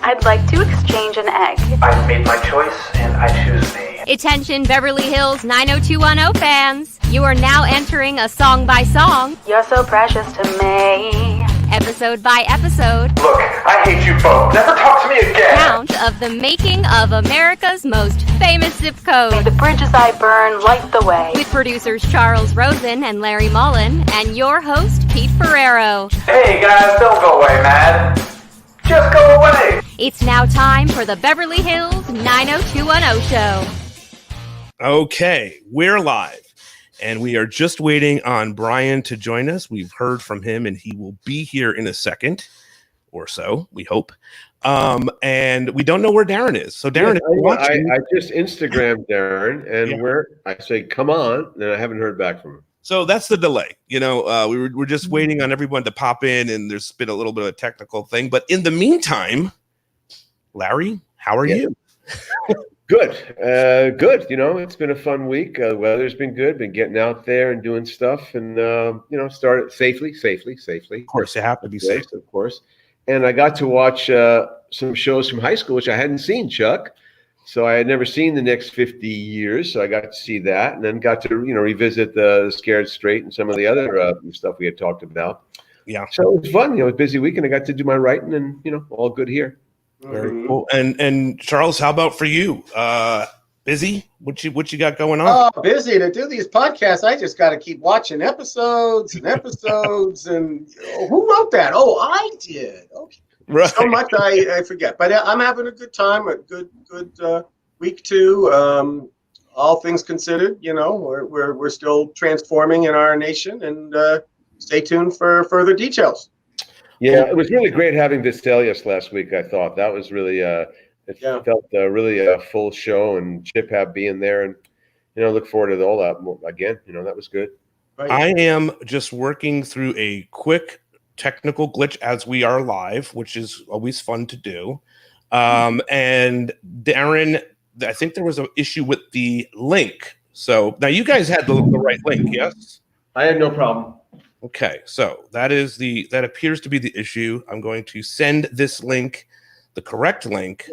I'd like to exchange an egg. I've made my choice, and I choose me. Attention Beverly Hills 90210 fans. You are now entering a song by song, You're so precious to me. episode by episode, Look, I hate you both. Never talk to me again. count of the making of America's most famous zip code. The bridges I burn light the way. With producers Charles Rosen and Larry Mullen, and your host, Pete Ferrero. Hey, guys, don't go away, man. Just go away. It's now time for the Beverly Hills 90210 show. Okay, we're live, and we are just waiting on Brian to join us. We've heard from him, and he will be here in a second or so, we hope. And we don't know where Darren is. So, Darren, I just Instagrammed Darren, and I say, come on, and I haven't heard back from him. So that's the delay. We're just waiting on everyone to pop in, and there's been a little bit of a technical thing. But in the meantime, Larry, how are you? Good. Good. It's been a fun week. Weather's been good. Been getting out there and doing stuff, and started safely. Of course, you have to be safe, of course. And I got to watch some shows from high school, which I hadn't seen, Chuck. So I had never seen The Next 50 Years, so I got to see that, and then got to revisit the Scared Straight and some of the other stuff we had talked about. Yeah. So it was fun. It was a busy week, and I got to do my writing, and all good here. Very cool. And Charles, how about for you? Busy? What you got going on? Oh, busy to do these podcasts. I just got to keep watching episodes and episodes. And who wrote that? Oh, I did. Okay. Right. So much I forget, but I'm having a good time. A good week too. All things considered, we're still transforming in our nation, and stay tuned for further details. Yeah, it was really great having Vistelius last week. I thought that was really felt really a full show, and Chip Hab being there, and look forward to all that again. That was good. Right. I am just working through a quick technical glitch as we are live, which is always fun to do. And Darren, I think there was an issue with the link. So now you guys had the right link, yes? I had no problem. Okay, so that appears to be the issue. I'm going to send this link, the correct link,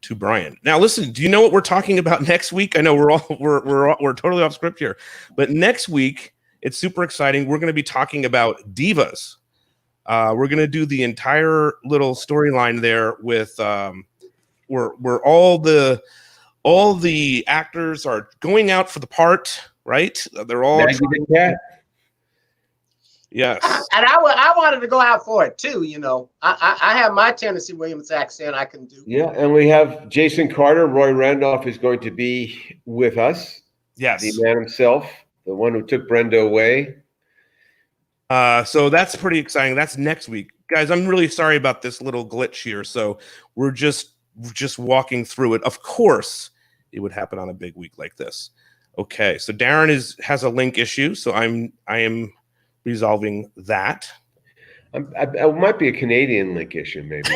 to Brian. Now, listen. Do you know what we're talking about next week? I know we're totally off script here, but next week it's super exciting. We're going to be talking about divas. We're going to do the entire little storyline there with where all the actors are going out for the part, right? They're all. Yes. And I wanted to go out for it too. I have my Tennessee Williams accent I can do. Yeah, and we have Jason Carter. Roy Randolph is going to be with us. Yes. The man himself, the one who took Brenda away. So that's pretty exciting. That's next week. Guys, I'm really sorry about this little glitch here. So we're just walking through it. Of course, it would happen on a big week like this. Okay, so Darren has a link issue, so I am resolving that. It might be a Canadian link issue, maybe.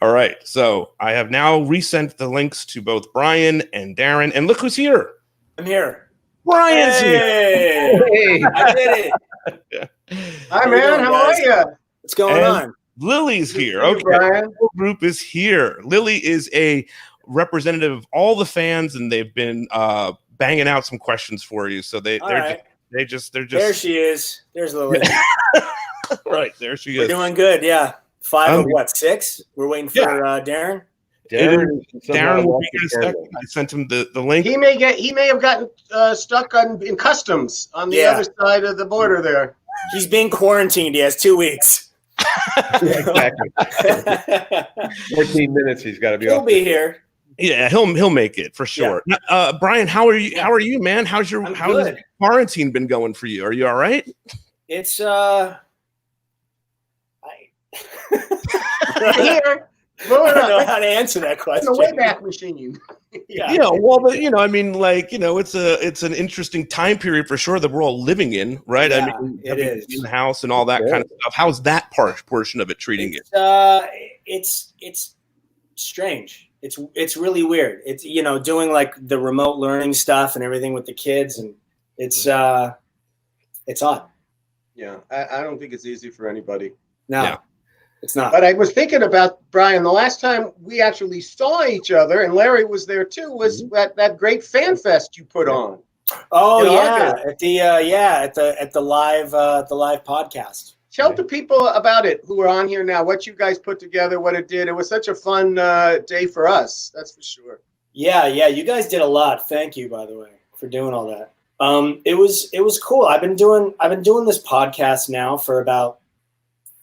All right, so I have now resent the links to both Brian and Darren, and look who's here. I'm here. Brian's here. Hey. I did it. Hi, man. How are you? What's going on? Lily's here. Hey, Okay, Brian. the whole group is here. Lily is a representative of all the fans, and they've been banging out some questions for you. So they're just There she is. There's Lily. right there. She We're is doing good. Yeah. 5 of what? 6? We're waiting for Darren. Darren will be here in a second. I sent him the link. He may have gotten stuck in customs on the other side of the border there. He's being quarantined. He has 2 weeks. Exactly. 14 minutes. He's got to be. He'll be here. Yeah, he'll make it for sure. Yeah. Brian, how are you? How are you, man? How's quarantine been going for you? Are you all right? It's Here. I don't know how to answer that question. The Wayback Machine. Yeah. Well, but it's an interesting time period for sure that we're all living in, right? Yeah, I mean, it is in the house and all that kind of stuff. How's that portion of it treating you? It's strange. It's really weird. It's doing like the remote learning stuff and everything with the kids, and it's odd. Yeah, I don't think it's easy for anybody. No, Yeah. it's not. But I was thinking about, Brian, the last time we actually saw each other, and Larry was there too, was that great fan fest you put on. Oh in yeah, August. at the live podcast. Tell the people about it who are on here now, what you guys put together, what it did. It was such a fun day for us, that's for sure. Yeah, you guys did a lot. Thank you, by the way, for doing all that. It was cool. I've been doing this podcast now for about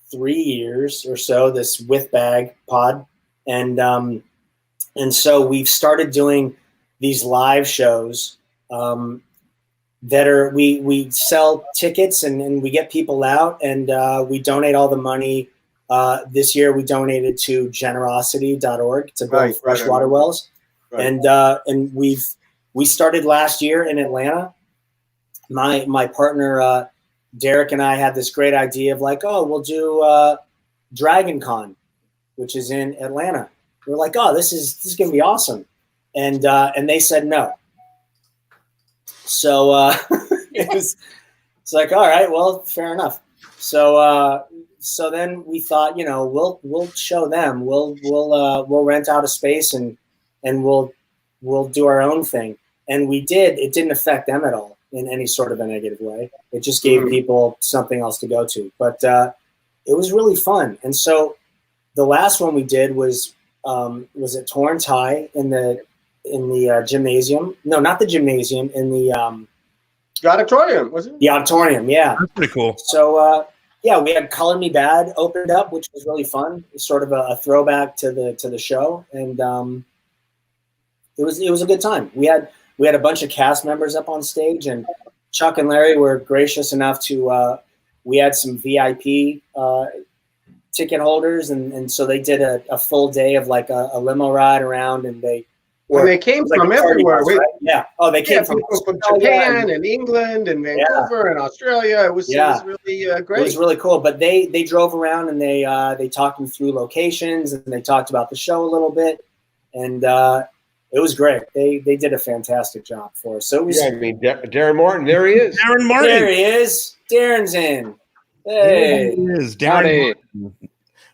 3 years or so. This With Bag pod, and so we've started doing these live shows that are we sell tickets and we get people out and we donate all the money. This year we donated to generosity.org to build fresh water wells. Right. And we started last year in Atlanta. My partner Derek and I had this great idea of like, oh, we'll do Dragon Con, which is in Atlanta. We're like, oh, this is gonna be awesome, and they said no. So it's like, all right, well, fair enough. So then we thought, we'll show them. We'll rent out a space and we'll do our own thing. And we did. It didn't affect them at all in any sort of a negative way. It just gave people something else to go to. But it was really fun. And so the last one we did was at Torrance High in the gymnasium. No, not the gymnasium. In the auditorium, was it? The auditorium, yeah. That's pretty cool. So we had Color Me Bad opened up, which was really fun. It's sort of a throwback to the show, and it was a good time. We had a bunch of cast members up on stage, and Chuck and Larry were gracious enough to. We had some VIP ticket holders, and so they did a full day of like a limo ride around, and they came from everywhere. Bus, right? Yeah. Oh, they came from Japan and England and Vancouver and Australia. It was really great. It was really cool. But they drove around and they talked me through locations and they talked about the show a little bit, and it was great. They did a fantastic job for us. So it was. Yeah, I mean, Darren Martin, there he is. Darren Martin. There he is. Darren's in. Hey. There he is. Darren Martin.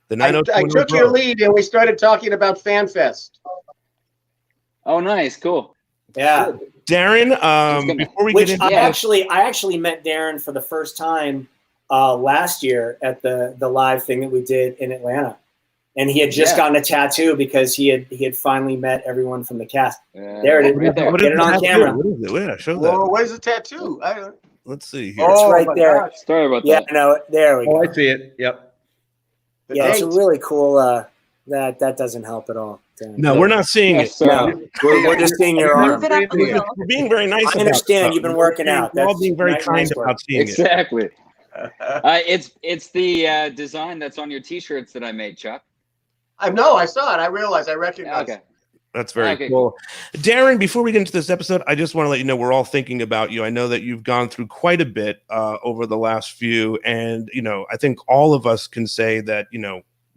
The I took your lead and we started talking about FanFest. Oh, nice, cool. Yeah, Darren. Before we get into I actually met Darren for the first time last year at the live thing that we did in Atlanta, and he had just gotten a tattoo because he had finally met everyone from the cast. There it is. Right there. Get it on camera. What is it? Yeah, show that. Well, where's the tattoo? Let's see here. It's right there. Gosh. Sorry about Yeah, that. no, there we go. Oh, I see it. Yep. Yeah, it's a really cool. That doesn't help at all. No, we're not seeing it. No, we're just seeing your arm. We're being very nice. I understand you've been working out. We're all being very That's kind nice work. about seeing it. Exactly. It's the design that's on your T-shirts that I made, Chuck. I know. I saw it. I realized. I recognized. Okay. That's very cool. Darren, before we get into this episode, I just want to let you know we're all thinking about you. I know that you've gone through quite a bit over the last few, and I think all of us can say that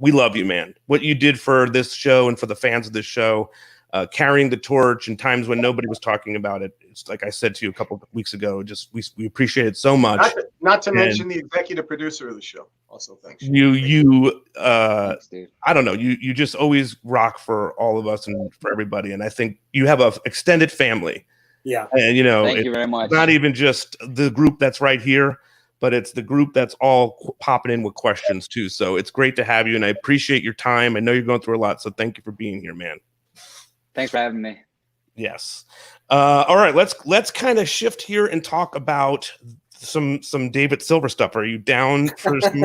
we love you, man. What you did for this show and for the fans of this show, carrying the torch in times when nobody was talking about it. It's like I said to you a couple of weeks ago. Just we appreciate it so much. Not to mention the executive producer of the show. Also, thanks. Thanks, dude. I don't know. You just always rock for all of us and for everybody. And I think you have an extended family. Yeah. And Thank you very much. Not even just the group that's right here, but it's the group that's all popping in with questions too. So it's great to have you, and I appreciate your time. I know you're going through a lot, so thank you for being here, man. Thanks for having me. Yes. All right, let's kind of shift here and talk about some David Silver stuff. Are you down for some?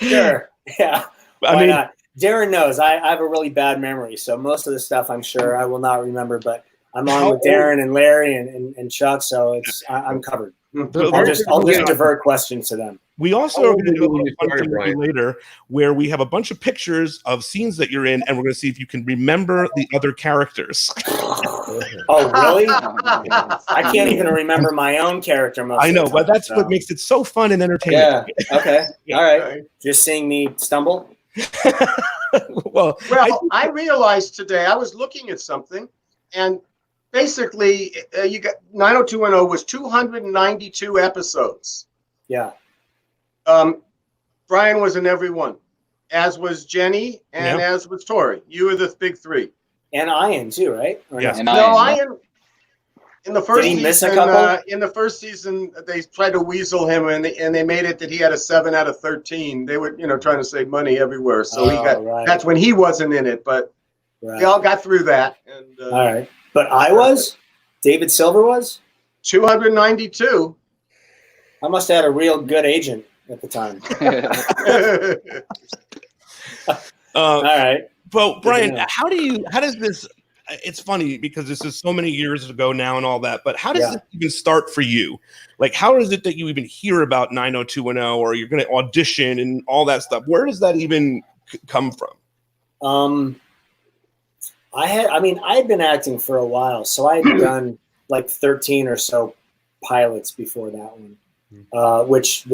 Sure. Yeah. I Why mean, not? Darren knows I have a really bad memory, so most of the stuff I'm sure I will not remember. But I'm on with Darren and Larry and Chuck, so I'm covered. I'll just divert questions to them. We also are going to do a little fun thing with you later where we have a bunch of pictures of scenes that you're in, and we're going to see if you can remember the other characters. Oh, really? I can't even remember my own character most I know, of the time, but that's what makes it so fun and entertaining. Yeah. Okay. All right. Just seeing me stumble. Well, I realized today I was looking at something, and basically, you got 90210 was 292 episodes. Yeah. Brian was in every one, as was Jenny, and Yeah. as was Tori. You were the big three. And Ian too, right? Or Yes. no? And No, Ian, yeah. Ian. In the first Did he miss a season, couple? in the first season, they tried to weasel him, and they made it that he had a 7 out of 13. They were, trying to save money everywhere. So he got. Right. That's when he wasn't in it, but Right. we all got through that. And All right. But I was? David Silver was? 292. I must have had a real good agent at the time. All right. But Brian, enough. how does this? It's funny because this is so many years ago now and all that. But how does this even start for you? Like, how is it that you even hear about 90210 or you're going to audition and all that stuff? Where does that even come from? I had been acting for a while, so I had done like 13 or so pilots before that one, which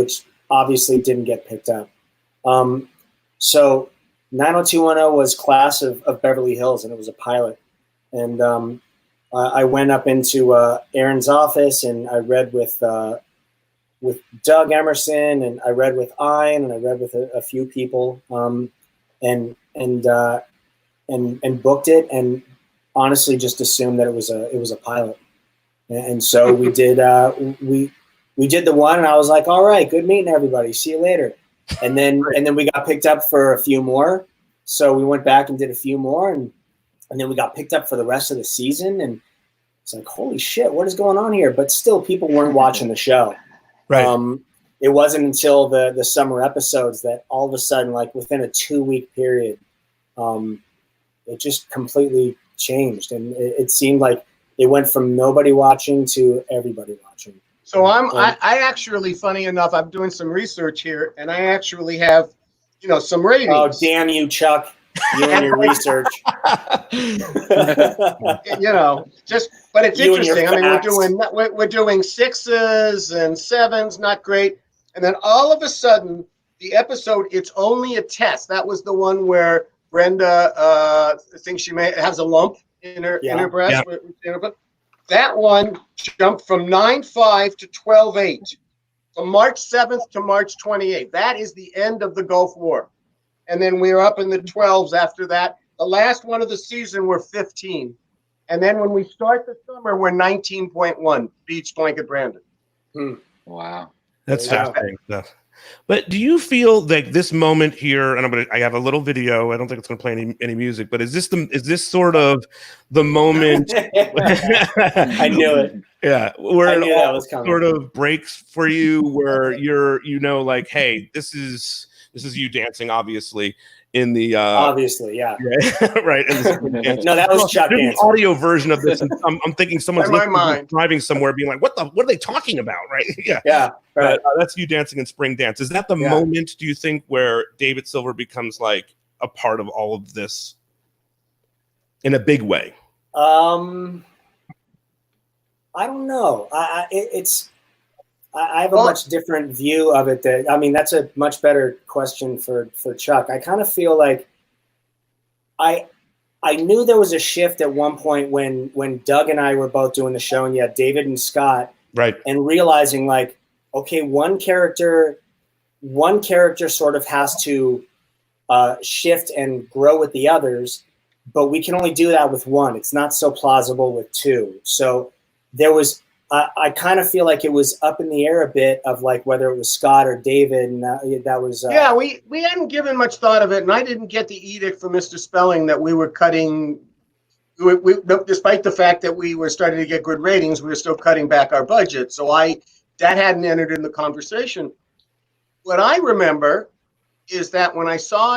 obviously didn't get picked up. So 90210 was Class of Beverly Hills, and it was a pilot. And I went up into Aaron's office, and I read with Doug Emerson, and I read with Ian, and I read with a few people, and booked it, and honestly just assumed that it was a pilot. And so we did we did the one, and I was like, all right, good meeting everybody. See you later. And then we got picked up for a few more. So we went back and did a few more, and then we got picked up for the rest of the season. And it's like, holy shit, what is going on here? But still, people weren't watching the show. Right. It wasn't until the summer episodes that all of a sudden, like within a 2-week period, it just completely changed. And it seemed like it went from nobody watching to everybody watching. So I actually, funny enough, I'm doing some research here, and I actually have, some ratings. Oh, damn you, Chuck. You and your research. But it's You and your interesting. I mean, facts. we're doing 6s and 7s, not great. And then all of a sudden, the episode, It's Only a Test. That was the one where Brenda thinks she has a lump in her breast. Yeah. That one jumped from 9.5 to 12.8, from March 7th to March 28th. That is the end of the Gulf War. And then we were up in the 12s after that. The last one of the season, we're 15. And then when we start the summer, we're 19.1, Beach Blanket Brandon. Wow. That's fascinating stuff. But do you feel like this moment here, and I have a little video. I don't think it's going to play any music, but is this sort of the moment? I knew it. Yeah, where I knew it that all was coming. sort of breaks for you, where you're, like, hey, this is you dancing, obviously. In the obviously, yeah, right. No, that was Chuck There's dancing. an audio version of this, and I'm thinking someone's In my mind. driving somewhere, being like, "What are they talking about?" Right? Yeah, Yeah, right. That's you dancing in spring dance. Is that the moment? Do you think where David Silver becomes like a part of all of this in a big way? I don't know. I have a much different view of it. That's a much better question for Chuck. I kind of feel like I knew there was a shift at one point when Doug and I were both doing the show, and you had David and Scott, right? And realizing like, okay, one character sort of has to shift and grow with the others, but we can only do that with one. It's not so plausible with two. So there was. I kind of feel like it was up in the air a bit of like whether it was Scott or David, and that was. We hadn't given much thought of it, and I didn't get the edict from Mr. Spelling that we were cutting. We despite the fact that we were starting to get good ratings, we were still cutting back our budget. So that hadn't entered in the conversation. What I remember is that when I saw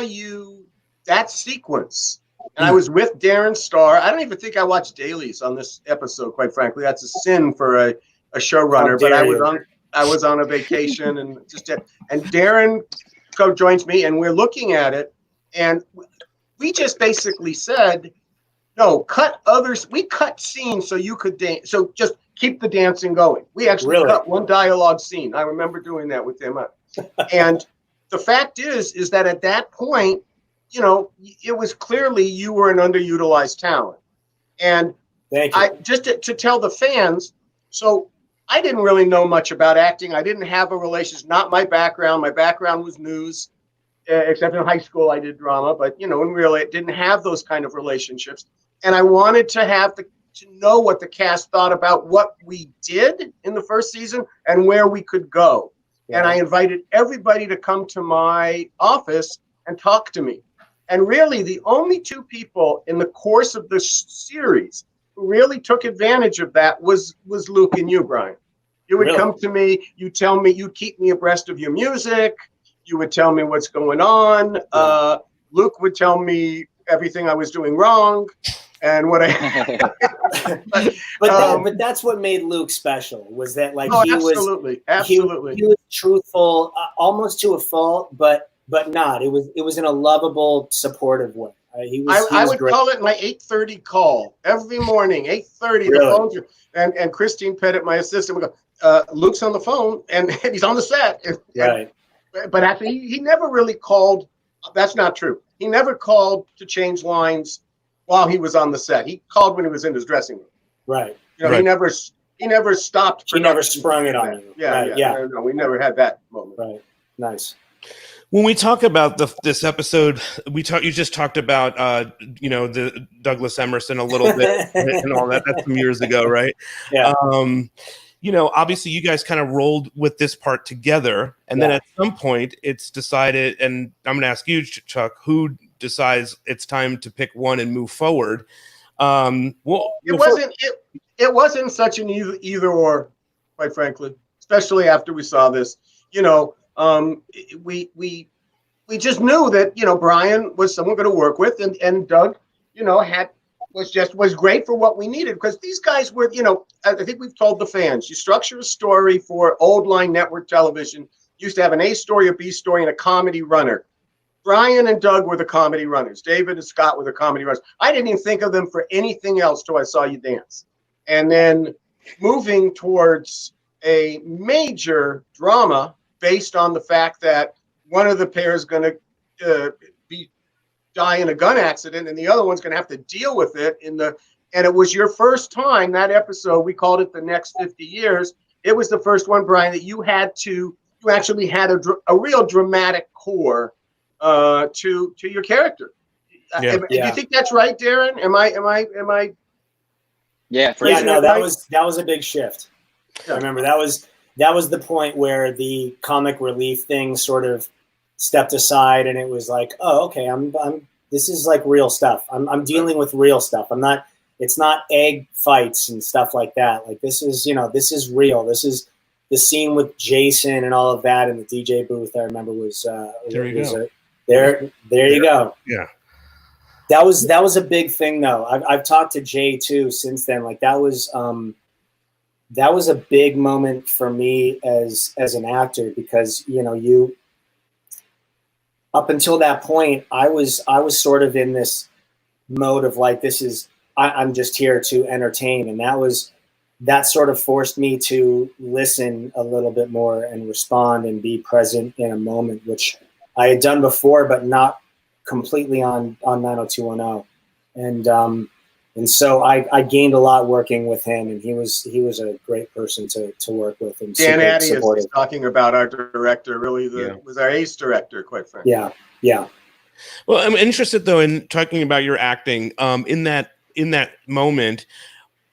that sequence. And I was with Darren Star. I don't even think I watched dailies on this episode, quite frankly. That's a sin for a showrunner. But I was on a vacation, and Darren joins me, and we're looking at it, and we just basically said, no, cut others. We cut scenes so you could dance. So just keep the dancing going. We actually cut one dialogue scene. I remember doing that with him. And the fact is that at that point, it was clearly you were an underutilized talent. And thank you. Just to tell the fans, so I didn't really know much about acting. I didn't have a relationship, not my background. My background was news, except in high school I did drama, but, in real, it didn't have those kind of relationships. And I wanted to know what the cast thought about what we did in the first season and where we could go. Yeah. And I invited everybody to come to my office and talk to me. And really, the only two people in the course of this series who really took advantage of that was Luke and you, Brian. You would come to me, you tell me, you'd keep me abreast of your music, you would tell me what's going on. Luke would tell me everything I was doing wrong. And what but that's what made Luke special, was that absolutely. He was truthful, almost to a fault, but not. It was in a lovable, supportive way. I would great. Call it my 8:30 call every morning. 8:30, the phone, and Christine Pettit, my assistant, would go, Luke's on the phone and he's on the set. Right. But actually, he never really called. That's not true. He never called to change lines while he was on the set. He called when he was in his dressing room. Right. He never stopped. He never sprung it on you. Yeah. No, we never had that moment. Right. Nice. When we talk about this episode, you just talked about the Douglas Emerson a little bit and all that. That's some years ago, right? Yeah. Obviously you guys kind of rolled with this part together, and then at some point it's decided, and I'm going to ask you, Chuck, who decides it's time to pick one and move forward. It wasn't such an either or, quite frankly, especially after we saw this. We just knew that Brian was someone going to work with, and Doug was great for what we needed, because these guys were, I think we've told the fans, you structure a story for old line network television, used to have an A story, a B story, and a comedy runner. Brian and Doug were the comedy runners. David and Scott were the comedy runners. I didn't even think of them for anything else till I saw you dance. And then moving towards a major drama based on the fact that one of the pair is going to die in a gun accident, and the other one's going to have to deal with it and it was your first time, that episode, we called it The Next 50 Years. It was the first one, Brian, that you actually had a real dramatic core to your character. Do you think that's right, Darren? Am I? Yeah, no, that was a big shift. Yeah. I remember that was the point where the comic relief thing sort of stepped aside, and it was like, oh, okay, this is like real stuff. I'm dealing with real stuff. It's not egg fights and stuff like that. Like, this is real. This is the scene with Jason and all of that in the DJ booth. I remember was there you go. There you go. Yeah. That was a big thing, though. I've talked to Jay too since then. Like, that was a big moment for me as an actor, because you up until that point I was sort of in this mode of like, I'm just here to entertain, and that sort of forced me to listen a little bit more and respond and be present in a moment, which I had done before, but not completely on 90210. And so I gained a lot working with him, and he was a great person to work with. And Dan Addy is talking about our director, really was our ace director, quite frankly. Yeah. Well, I'm interested though in talking about your acting. In that moment,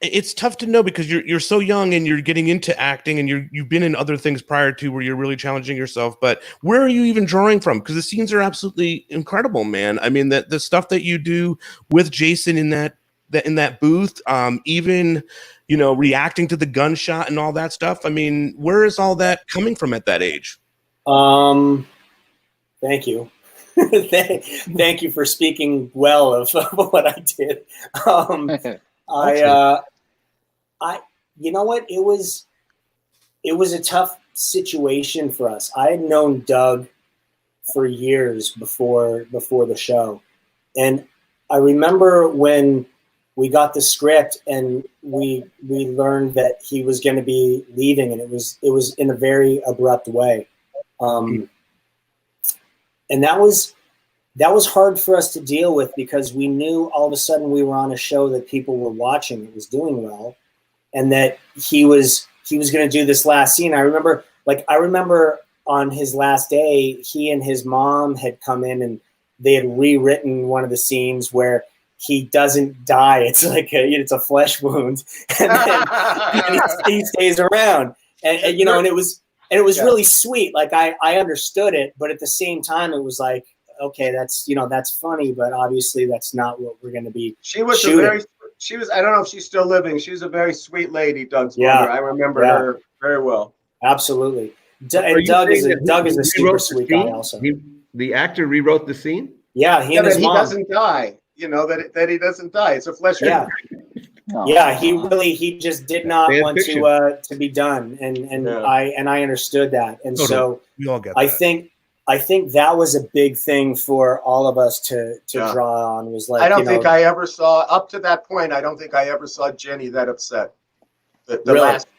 it's tough to know, because you're so young and you're getting into acting, and you've been in other things prior to where you're really challenging yourself. But where are you even drawing from? Because the scenes are absolutely incredible, man. I mean, the stuff that you do with Jason in that booth, even reacting to the gunshot and all that stuff. I mean, where is all that coming from at that age? Thank you. Thank you for speaking well of what I did. You know what? It was a tough situation for us. I had known Doug for years before the show, and I remember when we got the script and we learned that he was going to be leaving, and it was in a very abrupt way, and that was hard for us to deal with, because we knew all of a sudden we were on a show that people were watching, that was doing well, and that he was he was going to do this last scene. I remember on his last day, he and his mom had come in and they had rewritten one of the scenes where he doesn't die. It's like it's a flesh wound, and then he stays around, and it was really sweet. Like I understood it, but at the same time, it was like, okay, that's funny, but obviously that's not what we're going to be. She was shooting. I don't know if she's still living. She was a very sweet lady, Doug's mother. I remember her very well. Absolutely. And Doug is a super sweet guy also. The actor rewrote the scene? Yeah, he and his mom. He doesn't die. That he doesn't die. It's a flesh wound. Yeah, he just did not want to be done, and I understood that, and so we all get that. I think that was a big thing for all of us to draw on. Was like, I don't think I ever saw up to that point. I don't think I ever saw Jenny that upset.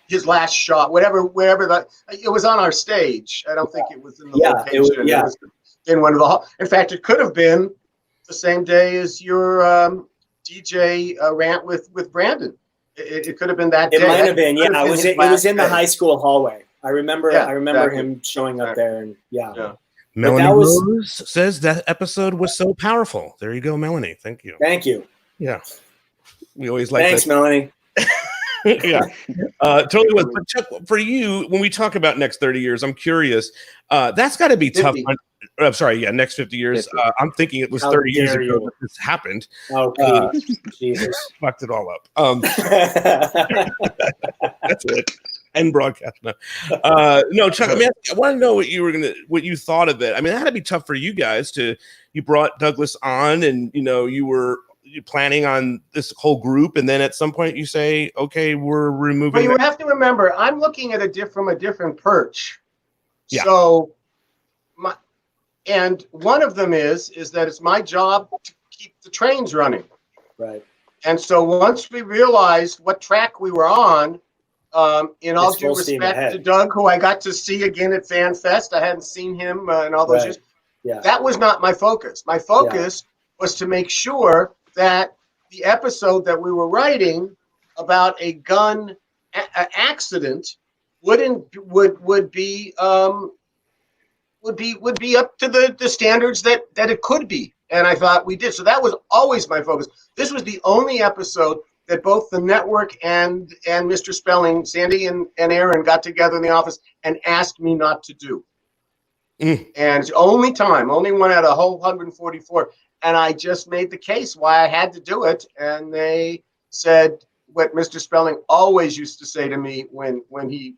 His last shot, wherever that it was on our stage. I don't think it was in the location. It was in one of the. In fact, it could have been the same day as your DJ rant with Brandon. It could have been that day. It might have been. Yeah, it was in the high school hallway. I remember him showing up there, and Melanie Rose says that episode was so powerful. There you go, Melanie. Thank you. Thank you. Yeah, we always like. Thanks, Melanie. Yeah, totally was. But Chuck, for you, when we talk about next 30 years, I'm curious. That's got to be 50. Tough. I'm sorry. Yeah, next 50 years. I'm thinking it was 30 years ago that this happened. Oh God, Jesus, fucked it all up. That's it. And broadcast. No, Chuck. I mean, I want to know what you thought of it. I mean, that had to be tough for you guys. You brought Douglas on, and you were planning on this whole group, and then at some point you say, okay, we're removing. But you have to remember, I'm looking at it from a different perch. Yeah. So and one of them is that it's my job to keep the trains running. Right. And so once we realized what track we were on, in all due respect to Doug, who I got to see again at Fan Fest, I hadn't seen him in all those years. Yeah. That was not my focus. My focus was to make sure that the episode that we were writing about a gun accident would be up to the standards that it could be. And I thought we did. So that was always my focus. This was the only episode that both the network and Mr. Spelling, Sandy and Aaron got together in the office and asked me not to do. And it's only one out of a whole 144. And I just made the case why I had to do it. And they said what Mr. Spelling always used to say to me when he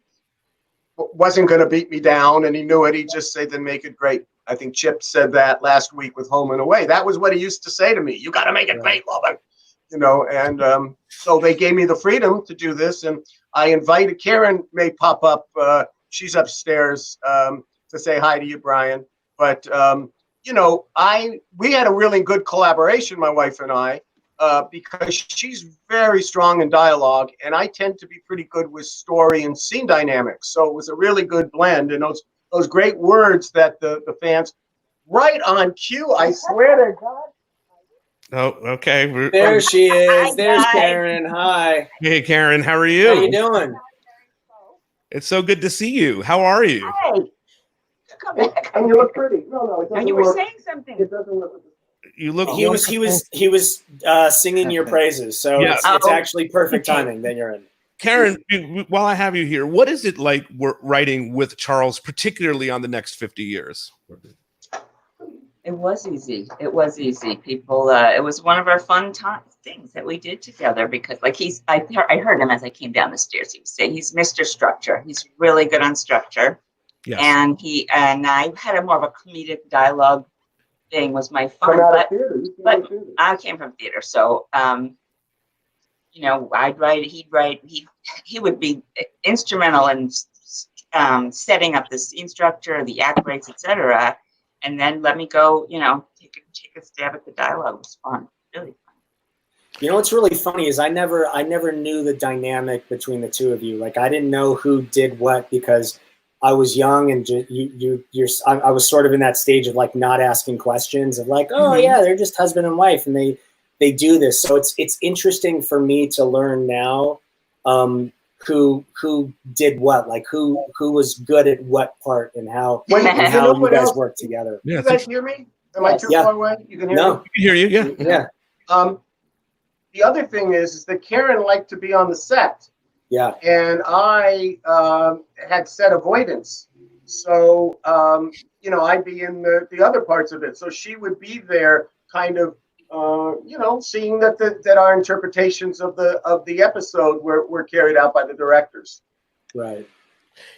wasn't going to beat me down and he knew it, he'd just say, then make it great. I think Chip said that last week with Home and Away. That was what he used to say to me. You got to make it great, Logan. And so they gave me the freedom to do this. And I invited, Karen may pop up. She's upstairs to say hi to you, Brian. But, we had a really good collaboration, my wife and I, because she's very strong in dialogue. And I tend to be pretty good with story and scene dynamics. So it was a really good blend. And those great words that the fans, right on cue, I swear to God. Oh, okay. There she is. There's Karen. Hi. Hey, Karen. How are you? How you doing? It's so good to see you. How are you? Hi. Come back. And you look pretty. No, it doesn't. And you were saying something. It doesn't look. You look. He was singing your praises. So yes. it's actually perfect timing that you're in. Karen, while I have you here, what is it like writing with Charles, particularly on the next 50 years? It was easy. People, it was one of our fun things that we did together because, like, I heard him as I came down the stairs. He would say he's Mr. Structure. He's really good on structure. Yes. And I had a more of a comedic dialogue thing was my fun. But I came from theater, so I'd write. He'd write. He would be instrumental in setting up the scene structure, the act breaks, etc. And then let me go, take a stab at the dialogue. It was fun, really fun. What's really funny is I never knew the dynamic between the two of you. Like I didn't know who did what because I was young and I was sort of in that stage of like not asking questions of like, oh yeah, they're just husband and wife and they do this. So it's interesting for me to learn now who did what, like who was good at what part, and how When- and you how know you what guys else? work together. Yeah, You guys hear me? Am I too Yeah. far away? You can hear No. me? I can hear you. Yeah. Yeah. The other thing is that Karen liked to be on the set, Yeah. and I had set avoidance. So, I'd be in the other parts of it. So she would be there kind of, seeing that our interpretations of the episode were carried out by the directors. Right.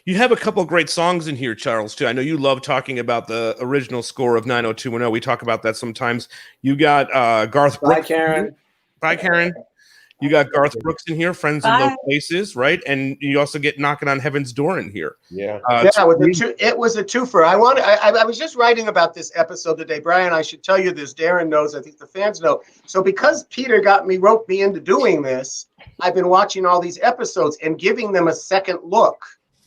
You have a couple great songs in here, Charles, too. I know you love talking about the original score of 90210. We talk about that sometimes. You got Garth Brooks. Bye, Karen. Bye, Karen. You got Garth Brooks in here, Friends in Low Places, right? And you also get Knocking on Heaven's Door in here. Yeah. It was a twofer. I was just writing about this episode today, Brian. I should tell you this. Darren knows. I think the fans know. So because Peter roped me into doing this, I've been watching all these episodes and giving them a second look,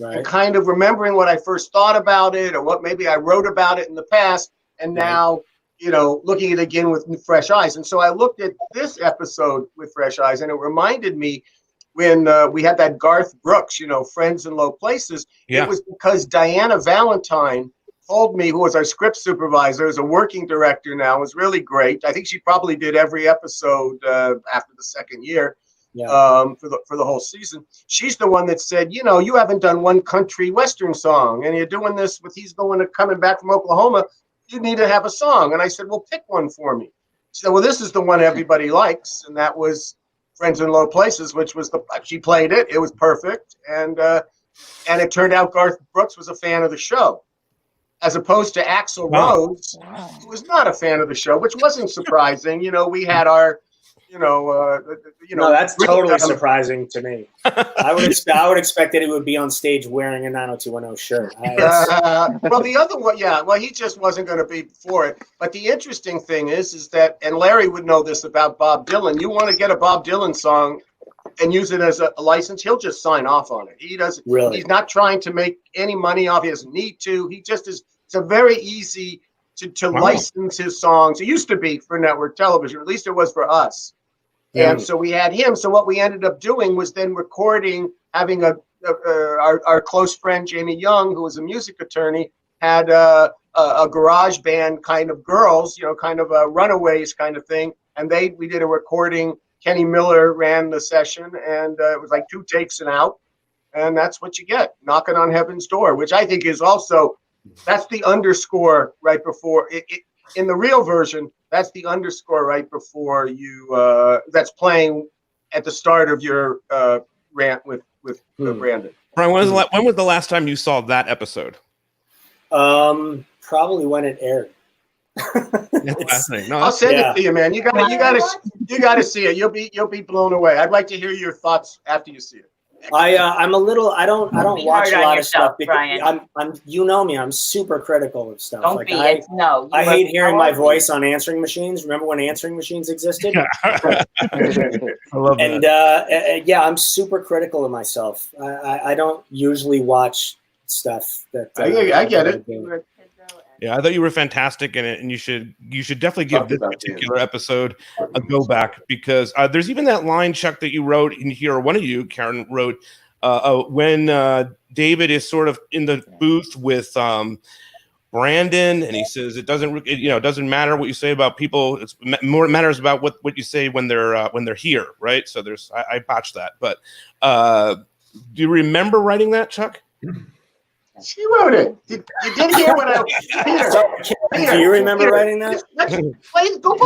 Right. and kind of remembering what I first thought about it, or what maybe I wrote about it in the past, and now looking at it again with fresh eyes. And so I looked at this episode with fresh eyes, and it reminded me when we had that Garth Brooks, Friends in Low Places. Yeah. It was because Diana Valentine told me, who was our script supervisor, is a working director now, was really great. I think she probably did every episode after the second year. Yeah. For the whole season. She's the one that said, you haven't done one country western song, and you're doing this with he's coming back from Oklahoma. You need to have a song. And I said, well, pick one for me. She said, well, this is the one everybody likes, and that was Friends in Low Places, which was she played it. It was perfect, and it turned out Garth Brooks was a fan of the show, as opposed to Axl Rose, who was not a fan of the show, which wasn't surprising. We had our No, that's totally surprising to me. I would expect that he would be on stage wearing a 90210 shirt. Well, the other one, he just wasn't going to be for it. But the interesting thing is that, and Larry would know this about Bob Dylan, you want to get a Bob Dylan song and use it as a license, he'll just sign off on it. He doesn't. Really? He's not trying to make any money off. He doesn't need to. He just is. It's a very easy to license his songs. It used to be for network television, at least it was for us. Yeah. And so we had him. So what we ended up doing was then recording, having our close friend Jamie Young, who was a music attorney, had a garage band kind of girls, kind of a Runaways kind of thing. And we did a recording. Kenny Miller ran the session, and it was like 2 takes and out. And that's what you get, Knocking on Heaven's Door, which I think is also, that's the underscore right before it in the real version. That's the underscore right before you. That's playing at the start of your rant with Brandon. Brian, when was the last time you saw that episode? Probably when it aired. That's fascinating. No, I'll send it to you, man. You gotta see it. You'll be blown away. I'd like to hear your thoughts after you see it. I'm a little. I don't Be watch hard a on lot of yourself, stuff because Brian. I'm. You know me. I'm super critical of stuff. Don't Like, be. It's no. I hate hearing my voice on answering machines. Remember when answering machines existed? I love that. And I'm super critical of myself. I don't usually watch stuff that. I get it. Yeah, I thought you were fantastic in it, and you should definitely give this particular episode a go back, because there's even that line, Chuck, that you wrote in here, or one of you, Karen, wrote when David is sort of in the booth with Brandon, and he says it doesn't matter what you say about people. It's more matters about what you say when they're here, right? So I botched that, but do you remember writing that, Chuck? She wrote it. You did hear what I. Peter, do you remember writing that?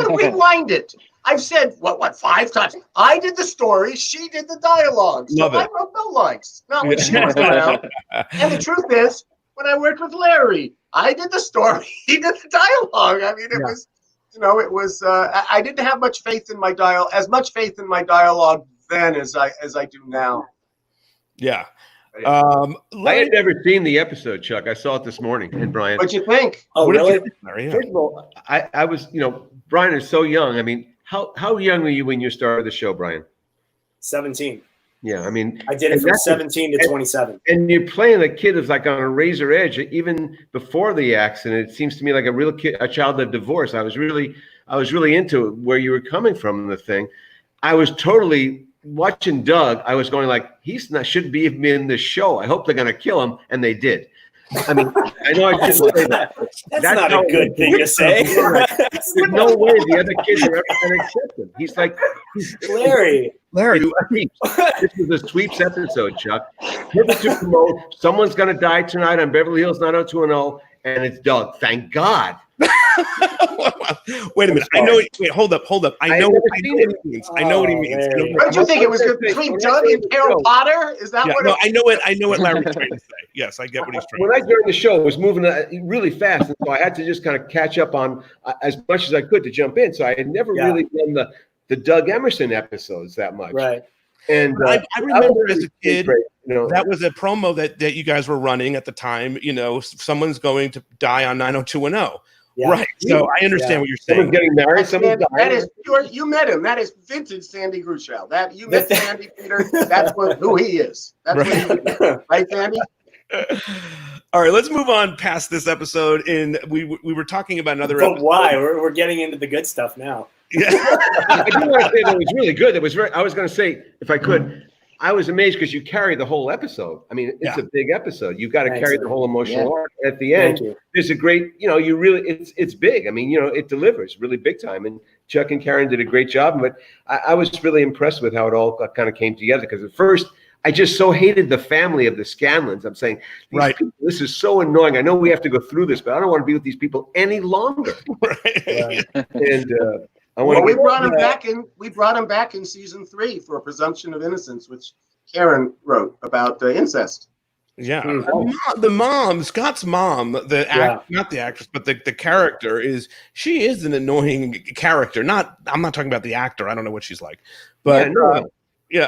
Rewind it. I've said what 5 times. I did the story. She did the dialogue. So I wrote no lines. Not when she was around. And the truth is, when I worked with Larry, I did the story. He did the dialogue. I mean, it was. It was. I didn't have much faith in my dialogue then as I do now. Yeah. I had never seen the episode, Chuck. I saw it this morning. And Brian, What'd you think? Oh, really? First of all, I was, Brian is so young. I mean, how young were you when you started the show, Brian? 17. Yeah, I mean, I did it from 17 to 27. And you're playing a kid who's like on a razor edge, even before the accident. It seems to me like a real kid, a child of divorce. I was really into it, where you were coming from in the thing. I was totally watching Doug, I was going like, shouldn't be even in the show. I hope they're going to kill him, and they did. I mean, I know I shouldn't say that. That's not a good thing to say. There's no way the other kids are ever going to accept him. He's like, Larry. This was a sweeps episode, Chuck. Perfect to promote. Someone's going to die tonight on Beverly Hills 90210, and it's Doug. Thank God. Wait a minute. I know. Wait, hold up. I know what he means. Don't you think it was good between Doug and Carol Potter? Is that what? No, I know what Larry's trying to say. Yes, I get what he's trying when to say. When I joined the show, it was moving really fast, and so I had to just kind of catch up on as much as I could to jump in. So I had never really done the Doug Emerson episodes that much. Right. And I remember as a kid, that was a promo that you guys were running at the time. Someone's going to die on 90210. Yeah. Right. So I understand what you're saying. Someone's getting married. Someone's dying. That is pure. You met him. That is vintage Sandy Grushel. That you met Sandy Peter. That's who he is. That's what he is. Right, Sandy? All right, let's move on past this episode. We were talking about another episode. But why? We're getting into the good stuff now. Yeah. I do want to say that was really good. I was going to say, if I could, I was amazed because you carry the whole episode. I mean, it's a big episode. You've got to carry the whole emotional arc. At the end, there's a great, you really, it's big. I mean, it delivers really big time. And Chuck and Karen did a great job. But I was really impressed with how it all kind of came together. Because at first, I just so hated the family of the Scanlons. I'm saying, people, this is so annoying. I know we have to go through this, but I don't want to be with these people any longer. Right. And we brought him back in season 3 for a presumption of innocence, which Karen wrote about incest. Yeah, the mom, Scott's mom, not the actress, but the character she is an annoying character. I'm not talking about the actor. I don't know what she's like, but she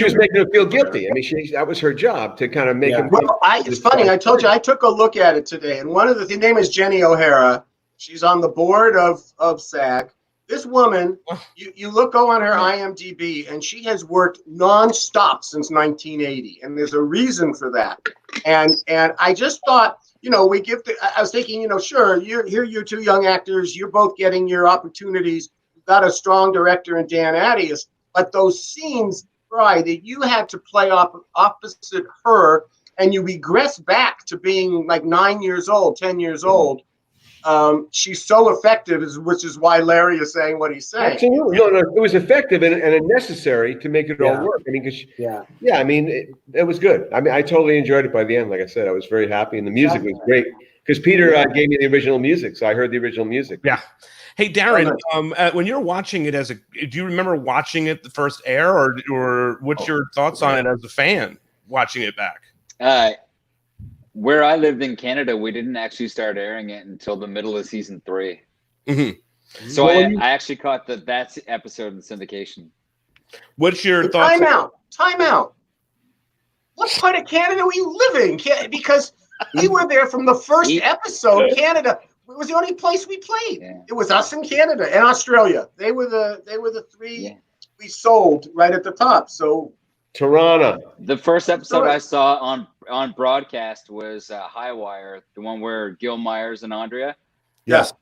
was making her feel guilty. I mean, that was her job to kind of make him. Well, it's funny. I told you I took a look at it today, and one of the name is Jenny O'Hara. She's on the board of SAG. This woman, you go on her IMDb, and she has worked nonstop since 1980, and there's a reason for that. And I just thought, we give. I was thinking, sure, you're two young actors, you're both getting your opportunities. You've got a strong director in Dan Attias, but those scenes, that you had to play opposite her, and you regress back to being like 9 years old, 10 years old. She's so effective, which is why Larry is saying what he's saying. Absolutely, no, it was effective and necessary to make it all work. I mean, I mean, it was good. I mean, I totally enjoyed it by the end. Like I said, I was very happy, and the music was great because Peter gave me the original music, so I heard the original music. Yeah. Hey, Darren, when you're watching it do you remember watching it the first air, or what's your thoughts on it as a fan watching it back? Where I lived in Canada, we didn't actually start airing it until the middle of season 3. Mm-hmm. So I actually caught that episode in syndication. What's your thoughts? Time out. What part of Canada were you living? Because we were there from the first episode. Canada was the only place we played. Yeah. It was us in Canada and Australia. They were the 3 we sold right at the top. So. Toronto. The first episode I saw on broadcast was High Wire, the one where Gil Myers and Andrea. Yes.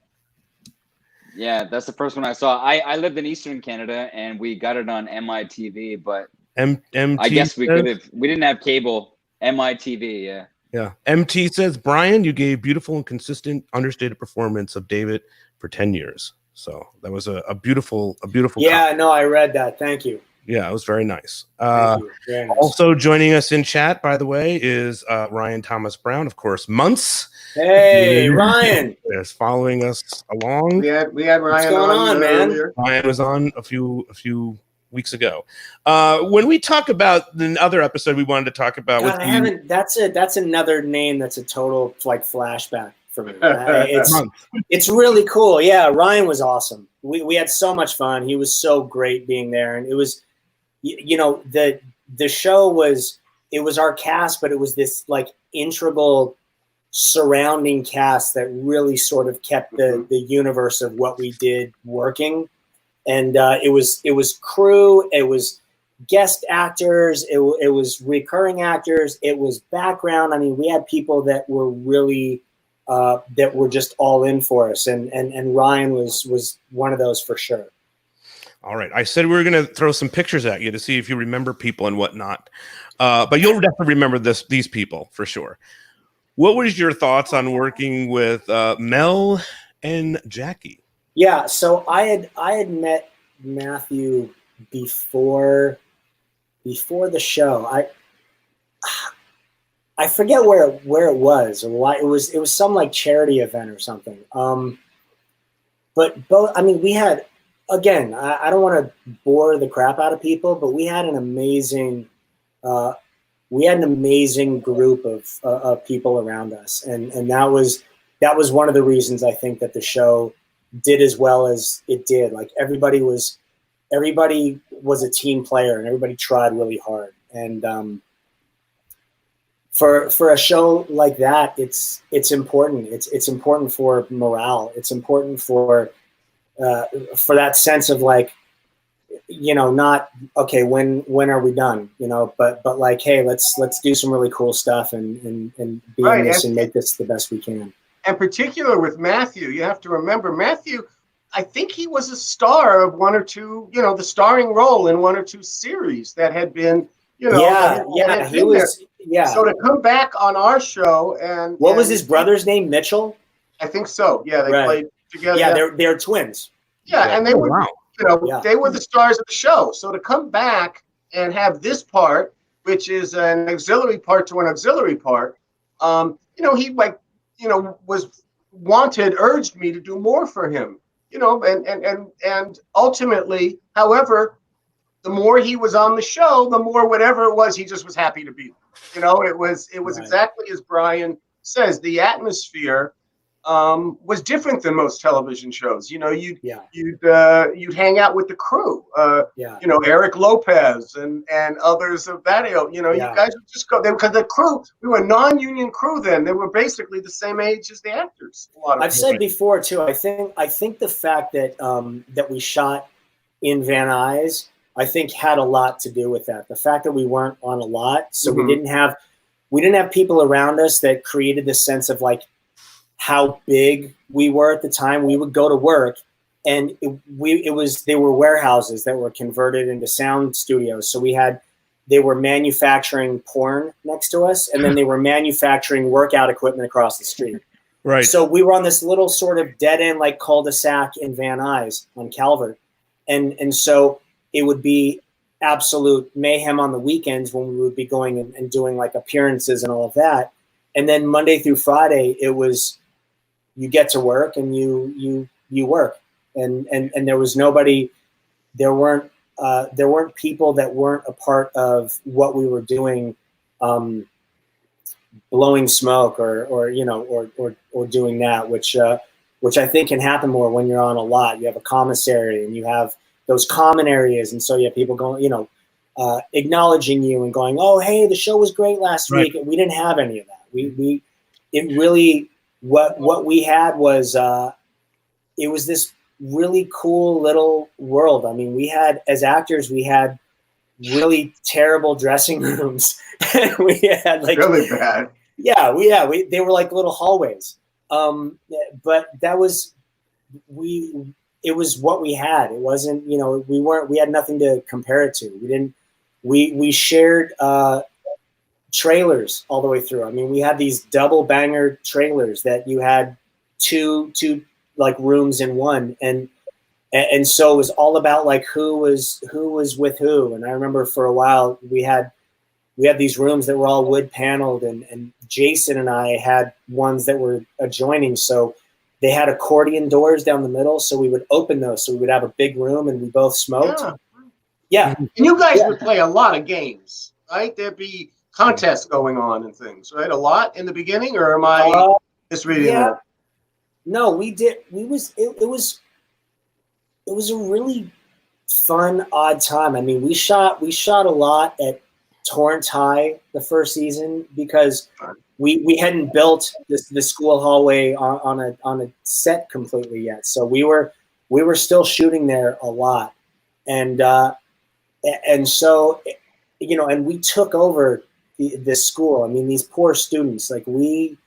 Yeah, that's the first one I saw. I lived in Eastern Canada, and we got it on MITV, but I guess we didn't have cable. MITV, yeah. Yeah. MT says, Brian, you gave beautiful and consistent, understated performance of David for 10 years. So that was a beautiful. Yeah, no, I read that. Thank you. Yeah, it was very nice. Very nice. Also joining us in chat, by the way, is Ryan Thomas Brown, of course, Months. Hey, Ryan. Is following us along. We had Ryan. What's going on, man? Earlier. Ryan was on a few weeks ago. When we talk about the other episode we wanted to talk about, that's another name that's a total flashback for me. It's really cool. Yeah, Ryan was awesome. We had so much fun. He was so great being there, and it was. The show was our cast, but it was this integral surrounding cast that really sort of kept the universe of what we did working. And it was crew, it was guest actors, it was recurring actors, it was background. I mean, we had people that were really that were just all in for us, and Ryan was one of those for sure. All right. I said we were going to throw some pictures at you to see if you remember people and whatnot. But you'll definitely remember these people for sure. What was your thoughts on working with Mel and Jackie? Yeah, so I had met Matthew before the show. I forget where it was or why it was some like charity event or something. But both, I mean, we had, again, I don't want to bore the crap out of people, but we had an amazing group of people around us, and that was one of the reasons I think that the show did as well as it did. Like everybody was a team player, and everybody tried really hard. And for a show like that, it's important. It's important for morale. It's important for that sense of like, you know, not okay, when are we done, you know, but like, hey, let's do some really cool stuff and be in this and make this the best we can. And particular with Matthew, you have to remember Matthew, I think he was a star of one or two, you know, the starring role in one or two series that had been, you know, he was there. Yeah. So to come back on our show and what was his brother's name? Mitchell? I think so. Yeah, they played together. Yeah, they're twins. Yeah, and they were you know, they were the stars of the show. So to come back and have this part, which is an auxiliary part to an auxiliary part, you know, he like, you know, urged me to do more for him, you know, and ultimately, however, the more he was on the show, the more whatever it was, he just was happy to be there. You know, it was exactly as Brian says, the atmosphere was different than most television shows. You know, you'd hang out with the crew, you know, Eric Lopez and others of that ilk. You know, you guys would just go there because the crew, we were a non-union crew then. They were basically the same age as the actors. I've said before too. I think the fact that that we shot in Van Nuys, I think had a lot to do with that. The fact that we weren't on a lot, so we didn't have people around us that created this sense of like how big we were at the time. We would go to work, and they were warehouses that were converted into sound studios. So they were manufacturing porn next to us, and then they were manufacturing workout equipment across the street. Right. So we were on this little sort of dead end like cul-de-sac in Van Nuys on Calvert, and so it would be absolute mayhem on the weekends when we would be going and doing like appearances and all of that. And then Monday through Friday, it was, you get to work and you work. And there was nobody, there weren't people that weren't a part of what we were doing, blowing smoke or you know, or doing that, which I think can happen more when you're on a lot. You have a commissary and you have those common areas, and so you have people going, you know, acknowledging you and going, "Oh, hey, the show was great last week." And we didn't have any of that. What we had was it was this really cool little world. I mean, we had, as actors, we had really terrible dressing rooms. We had like really bad. Yeah, they were like little hallways. But that was it was what we had. It wasn't, you know, we had nothing to compare it to. We shared trailers all the way through. I mean, we had these double banger trailers that you had two like rooms in one. And so it was all about like who was with who. And I remember for a while we had these rooms that were all wood paneled, and Jason and I had ones that were adjoining. So they had accordion doors down the middle, so we would open those, so we would have a big room, and we both smoked. Yeah. And you guys would play a lot of games, right? There'd be contests going on and things, right? A lot in the beginning, or am I misreading that? No, we did. It was a really fun, odd time. I mean, we shot a lot at Torrance High the first season because we hadn't built the school hallway on a set completely yet. So we were still shooting there a lot. And so, you know, and we took over the school. I mean, these poor students, like we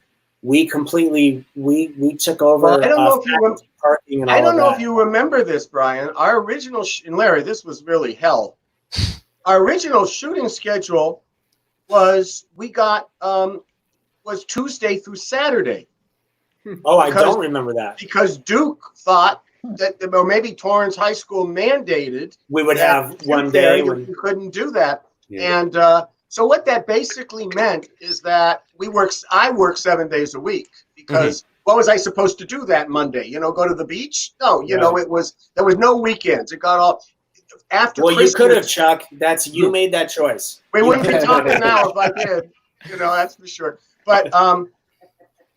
we took over. Well, I don't know if you parking and I all don't of know that. if you remember this, Brian. Our original and Larry, this was really hell. Our original shooting schedule was was Tuesday through Saturday. Oh, I don't remember that. Because Duke thought that, or maybe Torrance High School mandated we would have one day when you couldn't do that. Yeah. And so what that basically meant is that I work 7 days a week because what was I supposed to do that Monday? Go to the beach? No, there was no weekends. It got all after Well, Christmas. you could have, Chuck. You made that choice. We wouldn't be talking now if I did. That's for sure. But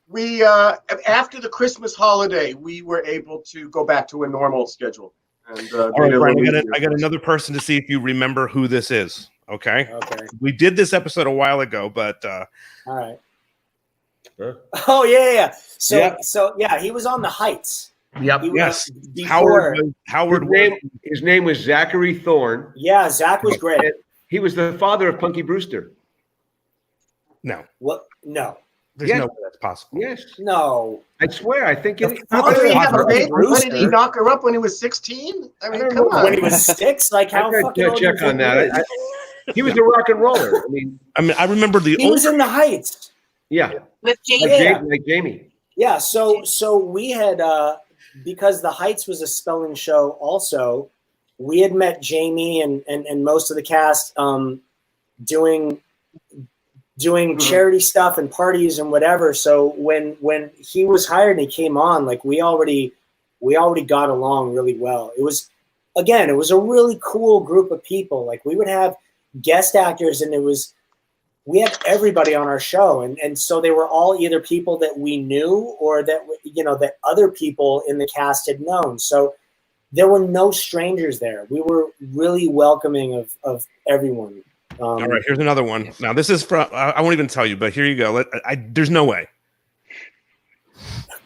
we after the Christmas holiday, we were able to go back to a normal schedule. And all right, Brian, I got another person to see if you remember who this is. Okay. We did this episode a while ago, but all right. Huh? Oh yeah. So he was on the Heights. Yep. Yes. Before. Howard. His name was Zachary Thorne. Yeah, Zach was great. He was the father of Punky Brewster. No. What? No. There's no way that's possible. Yes. No. I swear. I think it. When did he knock her up when he was 16? I mean, come on. When he was 6, like how I fucking got to check on that. He was a rock and roller. I remember he was in the Heights. Yeah. With Jamie. Like Jamie. Yeah. So we had because the Heights was a spelling show. Also, we had met Jamie and most of the cast doing charity stuff and parties and whatever. So when he was hired and he came on, like we already got along really well. It was a really cool group of people. Like we would have guest actors and we had everybody on our show. And so they were all either people that we knew or that, that other people in the cast had known. So there were no strangers there. We were really welcoming of everyone. All right, here's another one. Now, this is from, I won't even tell you, but here you go. There's no way.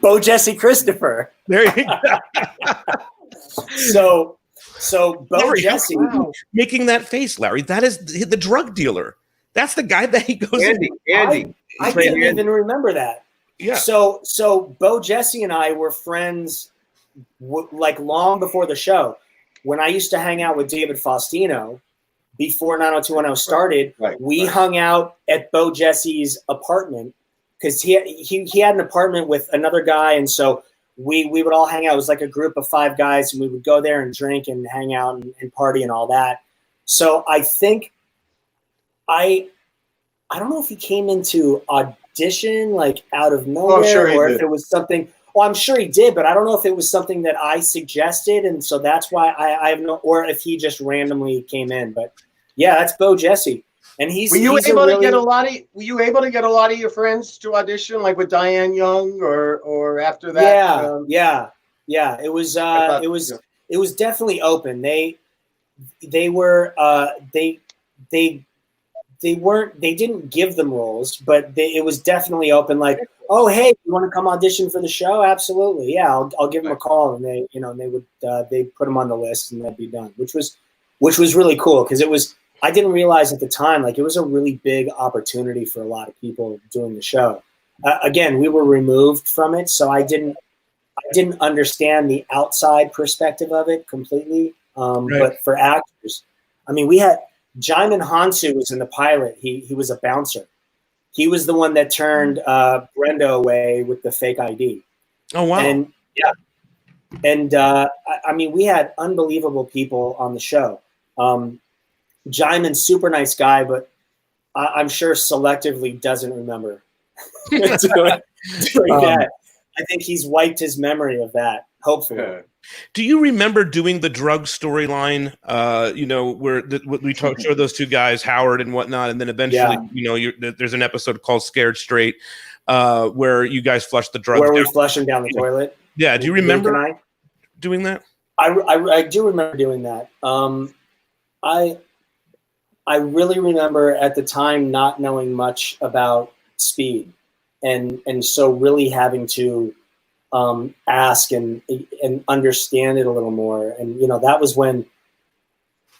Bo Jesse Christopher. There you go. So Bo Larry, Jesse. Making that face, Larry, that is the drug dealer. That's the guy that he goes Andy. I didn't even remember that. Yeah. So Bo Jesse and I were friends like long before the show. When I used to hang out with David Faustino, before 90210 started, we hung out at Bo Jesse's apartment because he had an apartment with another guy, and so we would all hang out. It was like a group of 5 guys, and we would go there and drink and hang out and party and all that. So I think I don't know if he came into audition like out of nowhere or if it was something. Well, I'm sure he did, but I don't know if it was something that I suggested, and so that's why I have no, or if he just randomly came in. But yeah, that's Bo Jesse, and Were you able to get a lot of your friends to audition, like with Diane Young, or after that? Yeah. It was definitely open. They didn't give them roles, but it was definitely open. Like, oh, hey, you want to come audition for the show? Absolutely. Yeah. I'll give them a call, and they put them on the list and that'd be done, which was really cool. Cause I didn't realize at the time, like it was a really big opportunity for a lot of people doing the show. Again, we were removed from it. So I didn't understand the outside perspective of it completely. But for actors, I mean, we had Jaimin Hansu was in the pilot. He was a bouncer. He was the one that turned Brenda away with the fake ID. Oh, wow. And yeah. And I mean, we had unbelievable people on the show. Jaimin's super nice guy, but I'm sure selectively doesn't remember doing that. I think he's wiped his memory of that, hopefully. Do you remember doing the drug storyline? Where we showed those 2 guys, Howard and whatnot, and then eventually, there's an episode called "Scared Straight," where you guys flush the drugs. Where we flush them down the toilet. Yeah. Do you remember doing that? I do remember doing that. I really remember at the time not knowing much about speed, and so really having to ask and understand it a little more. And that was when,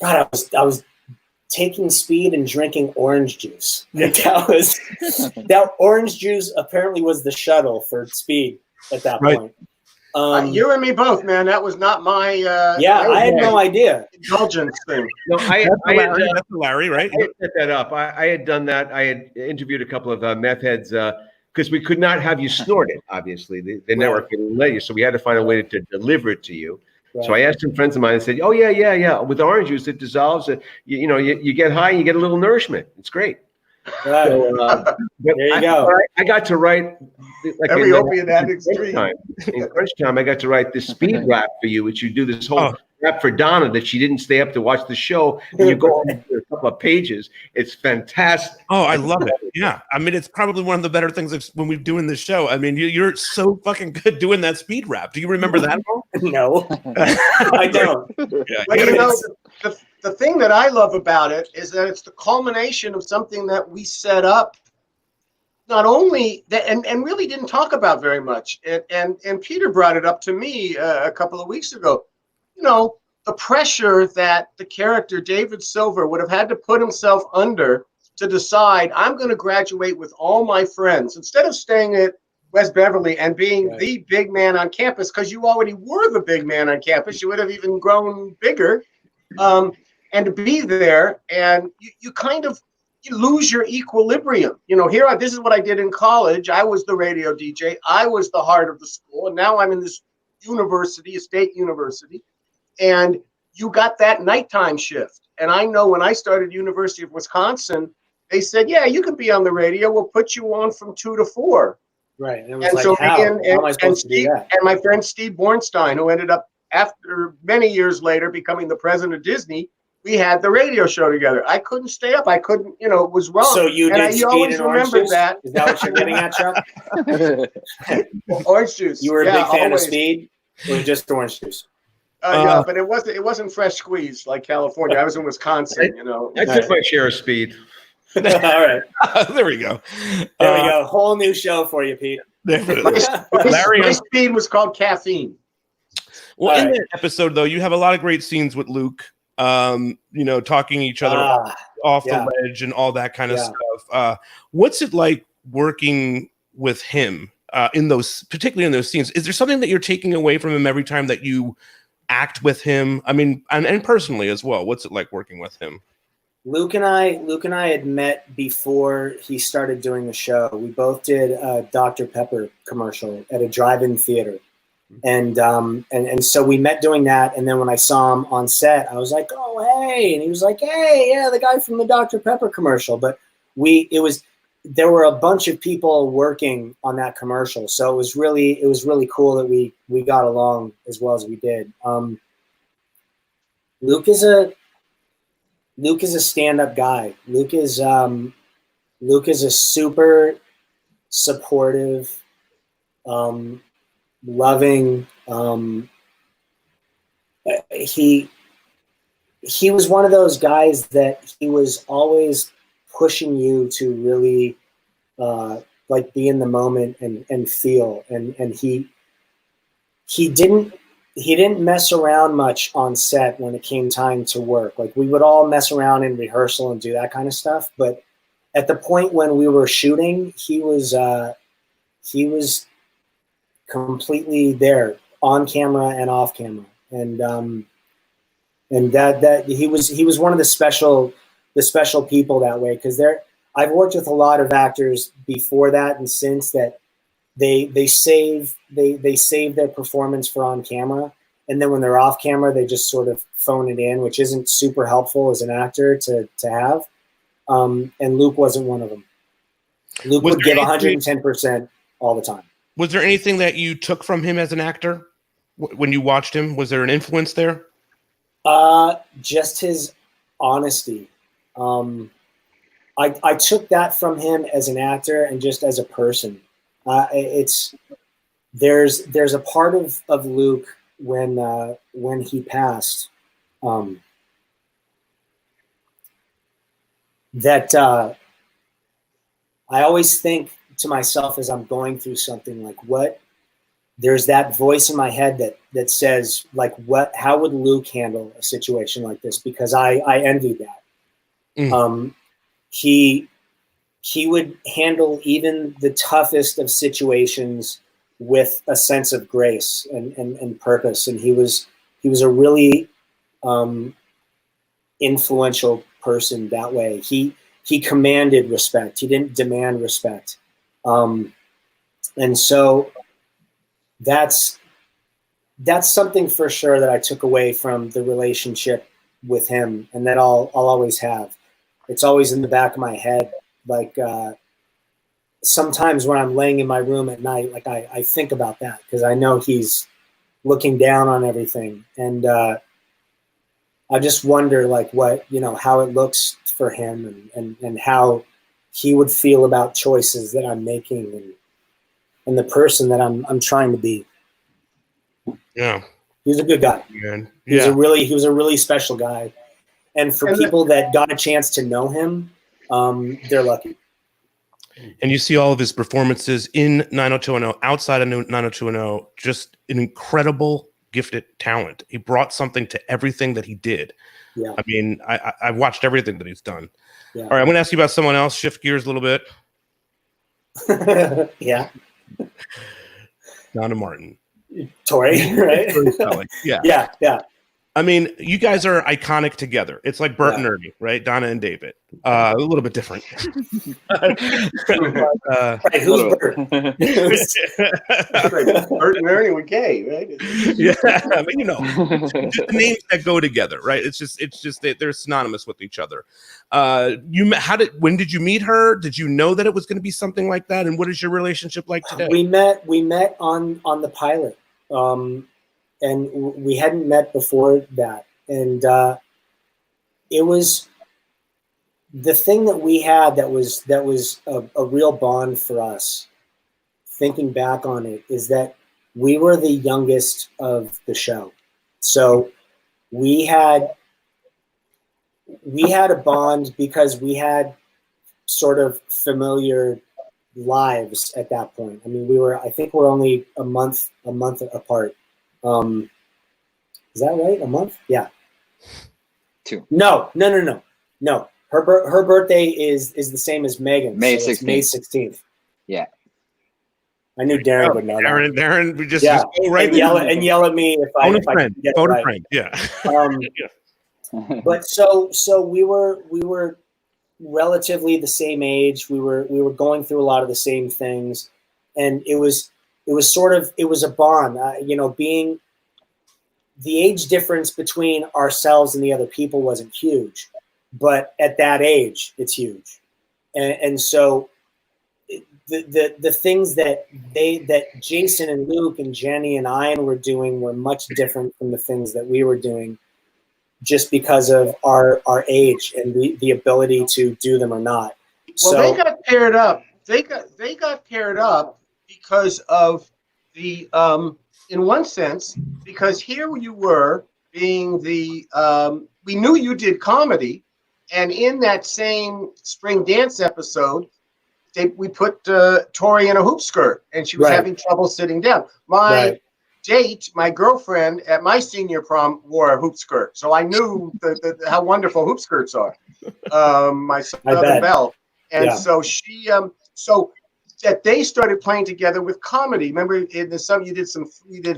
God, I was taking speed and drinking orange juice. That orange juice apparently was the shuttle for speed at that point. You and me both, man. That was not my. I had no idea. Indulgence thing. No, that's Larry, right? I had set that up. I had done that. I had interviewed a couple of meth heads because we could not have you snort it. Obviously, the network didn't let you, so we had to find a way to deliver it to you. Right. So I asked some friends of mine and said, "Oh yeah. With orange juice, it dissolves. You get high, you get a little nourishment. It's great." Right. So, there you go. I got to write every opiate addict's dream. In crunch time, I got to write this speed rap for you, which you do this whole rap for Donna that she didn't stay up to watch the show, and you go on a couple of pages. It's fantastic. Oh, I love it. Yeah, I mean, it's probably one of the better things when we're doing this show. I mean, you're so fucking good doing that speed rap. Do you remember that? No, I don't. Yeah, but the thing that I love about it is that it's the culmination of something that we set up, not only that, and really didn't talk about very much. And Peter brought it up to me a couple of weeks ago. You know, the pressure that the character David Silver would have had to put himself under to decide, I'm going to graduate with all my friends instead of staying at West Beverly and being the big man on campus, because you already were the big man on campus. You would have even grown bigger. And to be there, and you kind of lose your equilibrium. You know, this is what I did in college. I was the radio DJ. I was the heart of the school, and now I'm in this university, a state university, and you got that nighttime shift. And I know when I started University of Wisconsin, they said, "Yeah, you can be on the radio. We'll put you on from 2 to 4." Right. And, so how am I supposed to do that? And my friend Steve Bornstein, who ended up after many years later becoming the president of Disney. We had the radio show together. I couldn't stay up. I couldn't, it was wrong. So you did speed always and orange juice? That. Is that what you're getting at, Chuck? Orange juice. You were a big fan of speed, or just orange juice? Yeah, but it wasn't fresh squeezed like California. I was in Wisconsin, I took my share of speed. All right. There we go. There we go. Whole new show for you, Pete. My speed was called caffeine. Well, in that episode, though, you have a lot of great scenes with Luke. Talking each other off the ledge and all that kind of stuff. What's it like working with him particularly in those scenes? Is there something that you're taking away from him every time that you act with him? I mean, and personally as well, what's it like working with him? Luke and I had met before he started doing the show. We both did a Dr. Pepper commercial at a drive-in theater. And so we met doing that, and then when I saw him on set, I was like, "Oh, hey!" And he was like, "Hey, yeah, the guy from the Dr. Pepper commercial." But there were a bunch of people working on that commercial, so it was really cool that we got along as well as we did. Luke is a stand-up guy. Luke is a super supportive, loving. He was one of those guys that he was always pushing you to really be in the moment and feel, and he didn't mess around much on set when it came time to work. Like, we would all mess around in rehearsal and do that kind of stuff, but at the point when we were shooting, he was completely there, on camera and off camera, and that he was one of the special people that way, because I've worked with a lot of actors before that and since that they save their performance for on camera, and then when they're off camera they just sort of phone it in, which isn't super helpful as an actor to have. And Luke wasn't one of them. Luke would give 110% all the time. Was there anything that you took from him as an actor when you watched him? Was there an influence there? Just his honesty. I took that from him as an actor and just as a person. There's a part of Luke when he passed that I always think to myself as I'm going through something, like, there's that voice in my head that says, like, how would Luke handle a situation like this? Because I envied that. He would handle even the toughest of situations with a sense of grace and purpose. And he was a really influential person that way. He commanded respect. He didn't demand respect. And so that's something for sure that I took away from the relationship with him, and that I'll always have. It's always in the back of my head. Like sometimes when I'm laying in my room at night, like I think about that because I know he's looking down on everything. And I just wonder like what, how it looks for him and how he would feel about choices that I'm making and the person that I'm trying to be. Yeah. He's a good guy. Man. He was a really special guy. And for people that got a chance to know him, they're lucky. And you see all of his performances in 90210, outside of 90210, just an incredible gifted talent. He brought something to everything that he did. Yeah. I mean, I've watched everything that he's done. Yeah. All right, I'm going to ask you about someone else. Shift gears a little bit. Yeah. Donna Martin. Tori, right? Yeah. Yeah, yeah. I mean, you guys are iconic together. It's like Bert and Ernie, right? Donna and David. A little bit different. Right, who's Bert? Bert and Ernie with Gay, right? Yeah, I mean, the names that go together, right? It's just they're synonymous with each other. When did you meet her? Did you know that it was going to be something like that? And what is your relationship like today? We met on the pilot. And we hadn't met before that. And it was the thing that we had that was a real bond for us, thinking back on it, is that we were the youngest of the show. So we had a bond because we had sort of familiar lives at that point. I mean, I think we're only a month apart. Is that right? A month? Yeah. 2. No. Her birthday is the same as Megan's. May so 16th. May 16th. Yeah. I knew Darren would know that. Darren, we just yeah. go right and yell at me if I friend. get Phone it right. friend. Yeah. But so we were relatively the same age. We were going through a lot of the same things, and it was a bond. Being the age difference between ourselves and the other people wasn't huge, but at that age, it's huge. And so the things that Jason and Luke and Jenny and Ian were doing were much different from the things that we were doing, just because of our age and the ability to do them or not. Well, they got paired up. They got paired up because of the in one sense, because here you were being we knew you did comedy, and in that same spring dance episode, we put Tori in a hoop skirt, and she was having trouble sitting down. My girlfriend at my senior prom wore a hoop skirt, so I knew how wonderful hoop skirts are. My Southern Belle, and so she that they started playing together with comedy. Remember in the summer you did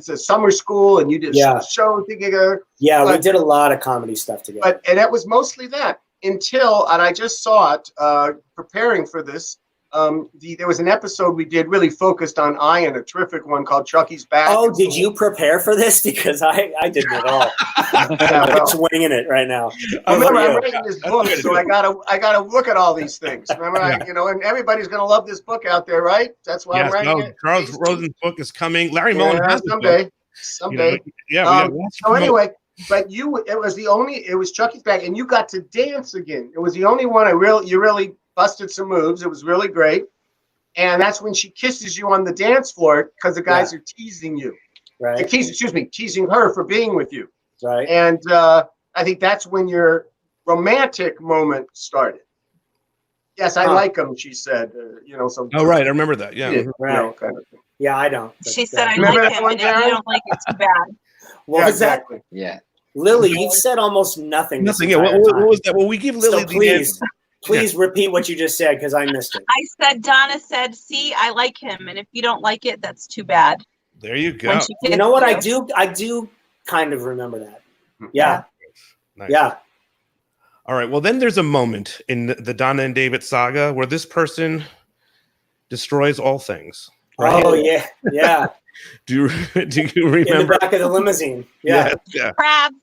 a summer school and you did a show together. Yeah, we did a lot of comedy stuff together. And that was mostly that until, and I just saw it preparing for this. There was an episode we did really focused on Ian, a terrific one called Chucky's Back. Oh, did you prepare for this? Because I didn't at all. I'm just winging it right now. Remember, I'm writing this book, so I gotta look at all these things. Remember, and everybody's gonna love this book out there, right? That's why I'm writing it. Charles Rosen's book is coming. Larry Mullen has someday. So anyway, but it was Chucky's Back, and you got to dance again. It was the only one you really busted some moves. It was really great. And that's when she kisses you on the dance floor because the guys are teasing you. Right. Teasing her for being with you. Right. And I think that's when your romantic moment started. Yes, I like him, she said. So. Oh, right. I remember that. Yeah. Right. Kind of thing. Yeah, I don't. She said, I like him, and if you don't like it, too bad. What was that? Yeah. Lilly, you've said almost nothing. Nothing. Yeah. What was that? Well, we give Lilly so the please, answer. please repeat what you just said because I missed it. I said, Donna said, see, I like him. And if you don't like it, that's too bad. There you go. When she You know what? I do kind of remember that. Yeah. Nice. Yeah. All right. Well, then there's a moment in the Donna and David saga where this person destroys all things. Right? Oh, yeah. Yeah. Do you remember? In the back of the limousine. Yeah. Yeah. Crabs.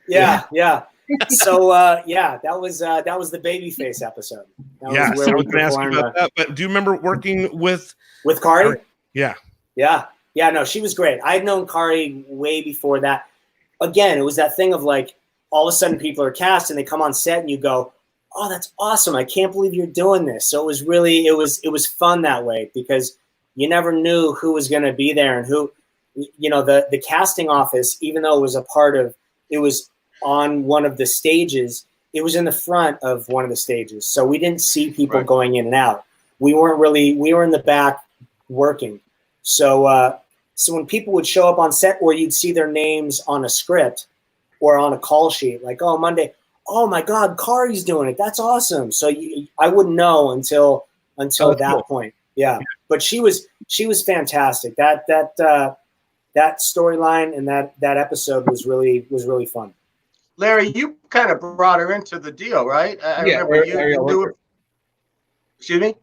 Yeah. Yeah. So that was the Babyface episode. That Yeah. was where So I we was going to ask you performed, about that. But do you remember working with Kari? Yeah. Yeah. Yeah. No, she was great. I had known Kari way before that. Again, it was that thing of like, all of a sudden people are cast and they come on set and you go, oh, that's awesome. I can't believe you're doing this. So it was really, it was fun that way because you never knew who was going to be there and who, the casting office, even though it was on one of the stages, it was in the front of one of the stages. So we didn't see people going in and out. We were in the back working. So when people would show up on set or you'd see their names on a script or on a call sheet, like, oh, Monday, oh my God, Kari's doing it. That's awesome. So I wouldn't know until that point. Yeah. But she was fantastic. That storyline and that episode was really fun. Larry, you kind of brought her into the deal, right? I remember you do it. Excuse me?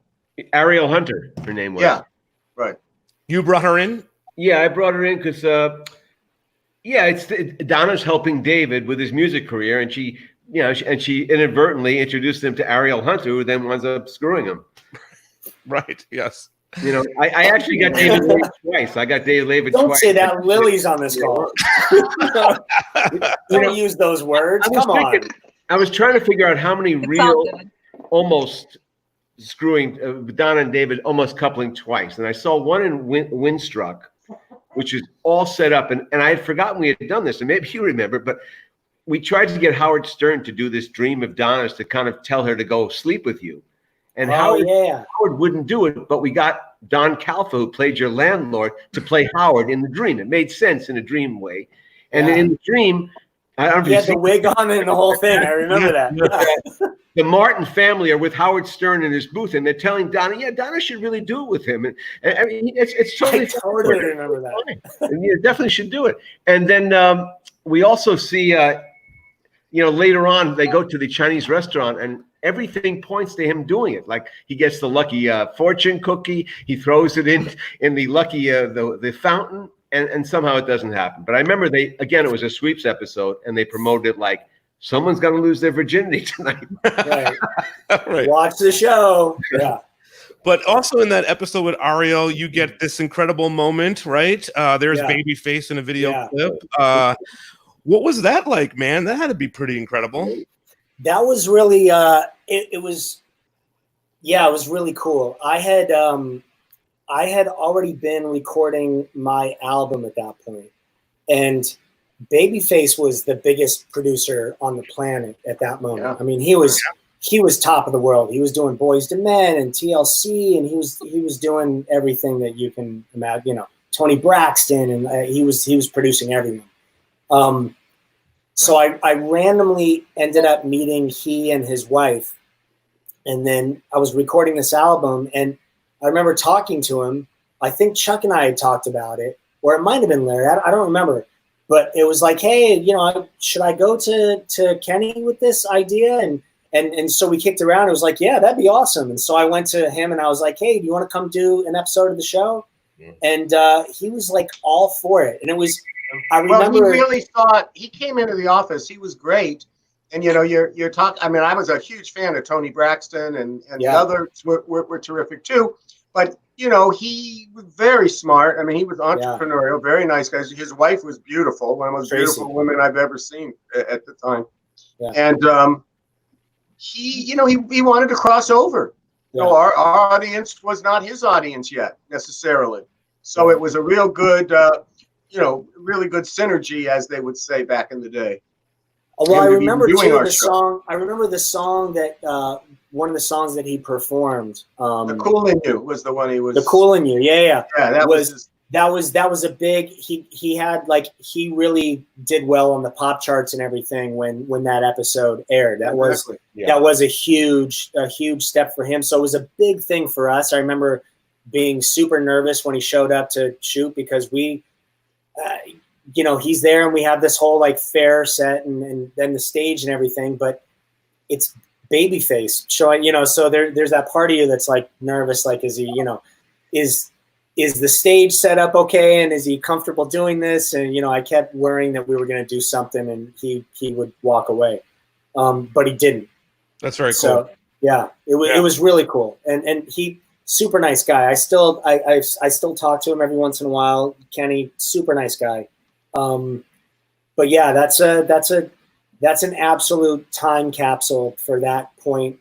Ariel Hunter, her name was. Yeah. Right. You brought her in? Yeah, I brought her in because Donna's helping David with his music career, and she inadvertently introduced him to Ariel Hunter, who then winds up screwing him. Right. Yes. I actually got David Lavid twice. I got David Lavid twice. Don't say that. Lily's on this call. Don't use those words. Come on. I was trying to figure out how many real, almost screwing Donna and David, almost coupling twice, and I saw one in Windstruck, which is all set up, and I had forgotten we had done this, and maybe you remember, but we tried to get Howard Stern to do this dream of Donna's to kind of tell her to go sleep with you. And Howard wouldn't do it, but we got Don Calfa, who played your landlord, to play Howard in the dream. It made sense in a dream way. And in the dream, I don't know. He had the wig on and the whole thing. I remember that. The Martin family are with Howard Stern in his booth, and they're telling Donna, Donna should really do it with him. And I mean, it's totally. I totally remember that. And you definitely should do it. And then we also see, later on, they go to the Chinese restaurant, and everything points to him doing it. Like he gets the lucky fortune cookie, he throws it in the lucky the fountain, and somehow it doesn't happen. But I remember it was a sweeps episode, and they promoted it like someone's going to lose their virginity tonight. Right. Watch the show. Yeah. But also in that episode with Ariel, you get this incredible moment, right? There's Babyface in a video clip. What was that like, man? That had to be pretty incredible. That was really it was really cool. I had already been recording my album at that point, and Babyface was the biggest producer on the planet at that moment. Yeah. I mean, he was top of the world. He was doing Boyz II Men and TLC, and he was doing everything that you can imagine. Tony Braxton, and he was producing everything. So I randomly ended up meeting he and his wife, and then I was recording this album, and I remember talking to him. I think Chuck and I had talked about it, or it might have been Larry. I don't remember, but it was like, hey, should I go to Kenny with this idea? And so we kicked around. It was like, yeah, that'd be awesome. And so I went to him and I was like, hey, do you want to come do an episode of the show? Yeah. And he was like all for it, and it was. I remember. Well, he really thought he came into the office. He was great, and you're talking. I mean, I was a huge fan of Tony Braxton, and the others were terrific too. But he was very smart. I mean, he was entrepreneurial, very nice guy. His wife was beautiful, one of the most beautiful women I've ever seen at the time. Yeah. And he wanted to cross over. Yeah. Our audience was not his audience yet necessarily, so it was a real good. Really good synergy, as they would say back in the day. Well, I remember the song. I remember the song that one of the songs that he performed. "The Cool in You" was the one he was. "The Cool in You," yeah. Yeah, that was that was a big, he had like, he really did well on the pop charts and everything when that episode aired. That was a huge step for him. So it was a big thing for us. I remember being super nervous when he showed up to shoot, because we, he's there and we have this whole like fair set and then the stage and everything, but it's Babyface showing, so there's that part of you that's like nervous, like, is he, is the stage set up okay, and is he comfortable doing this? And I kept worrying that we were going to do something and he would walk away, but he didn't. That's very cool. So yeah, it was really cool, and he super nice guy. I still talk to him every once in a while. Kenny, super nice guy. But yeah, that's an absolute time capsule for that point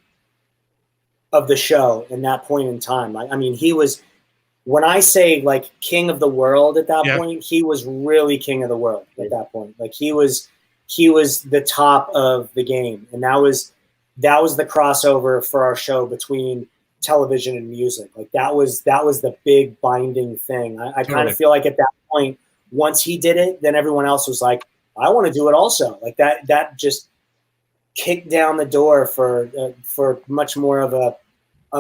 of the show and that point in time. I mean, he was. When I say like king of the world at that point, he was really king of the world at that point. Like he was the top of the game. And that was the crossover for our show between television and music. Like that was the big binding thing. I kind of feel like at that point, once he did it, then everyone else was like, I want to do it also. Like that just kicked down the door for much more of a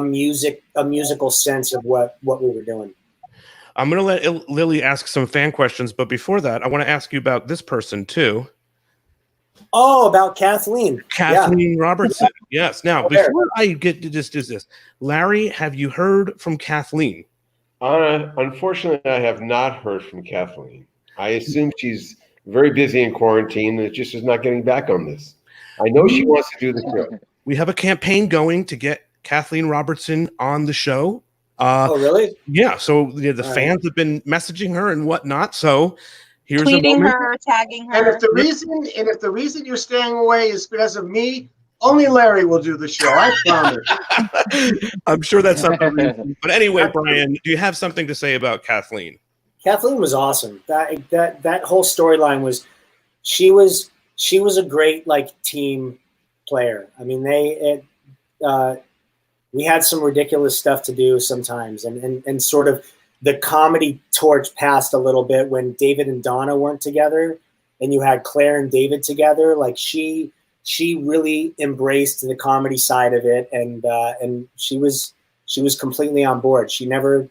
musical sense of what we were doing. I'm going to let Lilly ask some fan questions, but before that, I want to ask you about this person too. Oh, about Kathleen. Kathleen Robertson. Yes. Now, before I get to just this, Larry, have you heard from Kathleen? Unfortunately, I have not heard from Kathleen. I assume she's very busy in quarantine and just is not getting back on this. I know she wants to do the show. We have a campaign going to get Kathleen Robertson on the show. Oh, really? Yeah. So the fans have been messaging her and whatnot. So here's tweeting her, tagging her. And if the reason you're staying away is because of me, only Larry will do the show. I promise. I'm sure that's not the reason. But anyway, Brian, do you have something to say about Kathleen? Kathleen was awesome. That whole storyline was, she was a great like team player. I mean, we had some ridiculous stuff to do sometimes, and sort of the comedy torch passed a little bit when David and Donna weren't together, and you had Claire and David together. Like she really embraced the comedy side of it, and she was completely on board. She never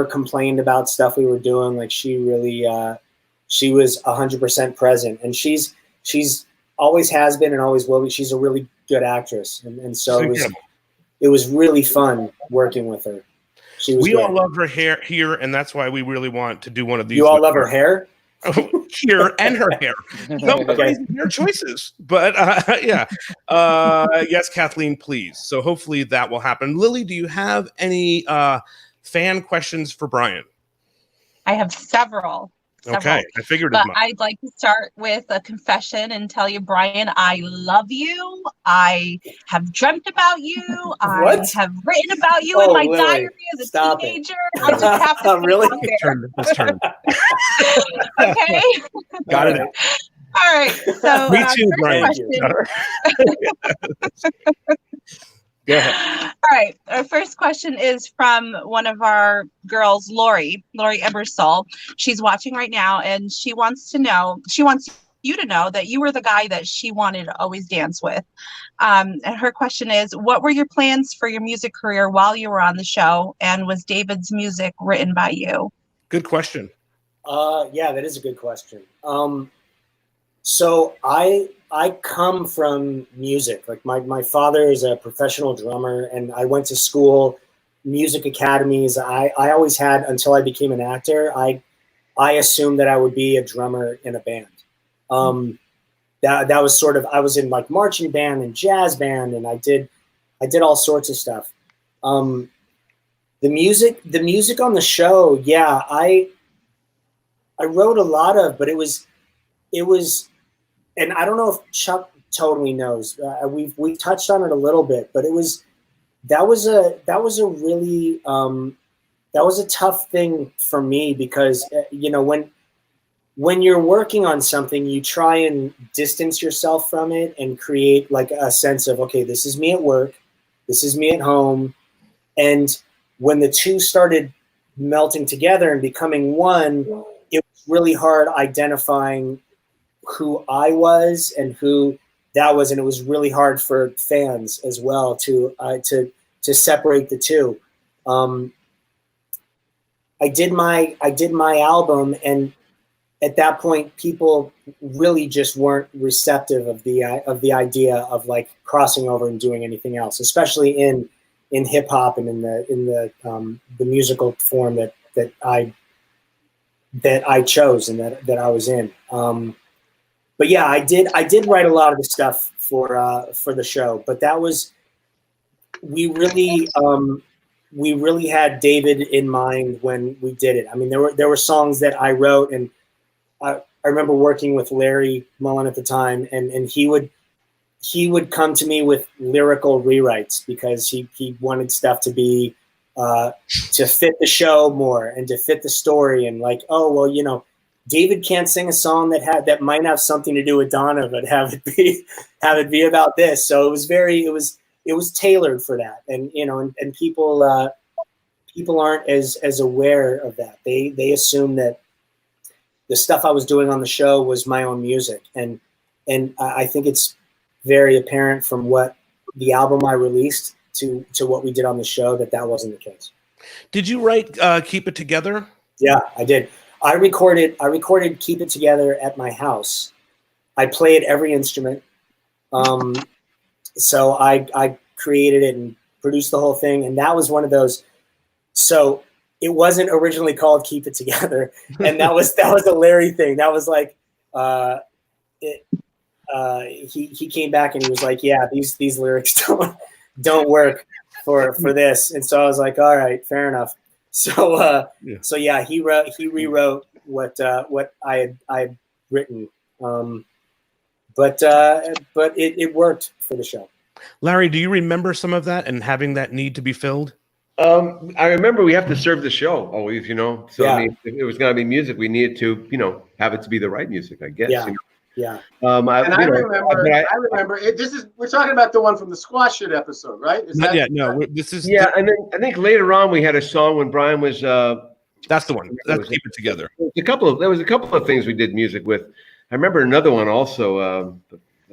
complained about stuff we were doing. Like she really she was 100% present, and she's always has been and always will be. She's a really good actress, and so it was really fun working with her. We all love her hair here, and that's why we really want to do one of these. You all love her hair? Here and her hair. No, your choices. But yeah. Yes, Kathleen, please. So hopefully that will happen. Lilly, do you have any fan questions for Brian? I have several. Okay, I figured as but much. I'd like to start with a confession and tell you, Brian, I love you. I have dreamt about you. I have written about you in my Lilly, diary as a teenager. I just have to really? Let's turn. Okay. Got it. All right. So Me too, Brian. Go ahead. All right. Our first question is from one of our girls, Lori Ebersol. She's watching right now, and she wants you to know that you were the guy that she wanted to always dance with. And her question is, what were your plans for your music career while you were on the show? And was David's music written by you? Good question. Yeah, that is a good question. So I come from music. Like my father is a professional drummer, and I went to school, music academies. I always had, until I became an actor, I assumed that I would be a drummer in a band. That was sort of, I was in like marching band and jazz band, and I did all sorts of stuff. The music on the show, yeah, I wrote a lot of, but it was, and I don't know if Chuck totally knows. We've touched on it a little bit, but that was a really tough thing for me, because when you're working on something, you try and distance yourself from it and create like a sense of, okay, this is me at work, this is me at home, and when the two started melting together and becoming one, it was really hard identifying who I was and who that was, and it was really hard for fans as well to separate the two. I did my album, and at that point, people really just weren't receptive of the idea of like crossing over and doing anything else, especially in hip hop and in the musical form that I chose and that I was in. But yeah, I did write a lot of the stuff for the show, but that was, we really had David in mind when we did it. I mean, there were songs that I wrote, and I remember working with Larry Mullen at the time, and he would come to me with lyrical rewrites because he wanted stuff to be to fit the show more and to fit the story, and like, oh well, you know, David can't sing a song that might have something to do with Donna, but have it be about this. So it was tailored for that, and you know, and people aren't as aware of that. They assume that the stuff I was doing on the show was my own music, and I think it's very apparent from what the album I released to what we did on the show that wasn't the case. Did you write "Keep It Together"? Yeah, I did. I recorded "Keep It Together" at my house. I played every instrument. So I created it and produced the whole thing, and that was one of those. So it wasn't originally called "Keep It Together," and that was a Larry thing. That was like, he came back and he was like, "Yeah, these lyrics don't work for this," and so I was like, "All right, fair enough." So so yeah, he rewrote what I had written, but it worked for the show. Larry, do you remember some of that and having that need to be filled? I remember we have to serve the show always, you know. So Yeah. I mean, if it was going to be music, we needed to, you know, have it to be the right music, I guess. Yeah. You know? Yeah. I remember it. We're talking about the one from the Squash It episode, right? This is and then I think later on we had a song when Brian was. That's the one. Let's Keep It Together. There was a couple of things we did music with. I remember another one also.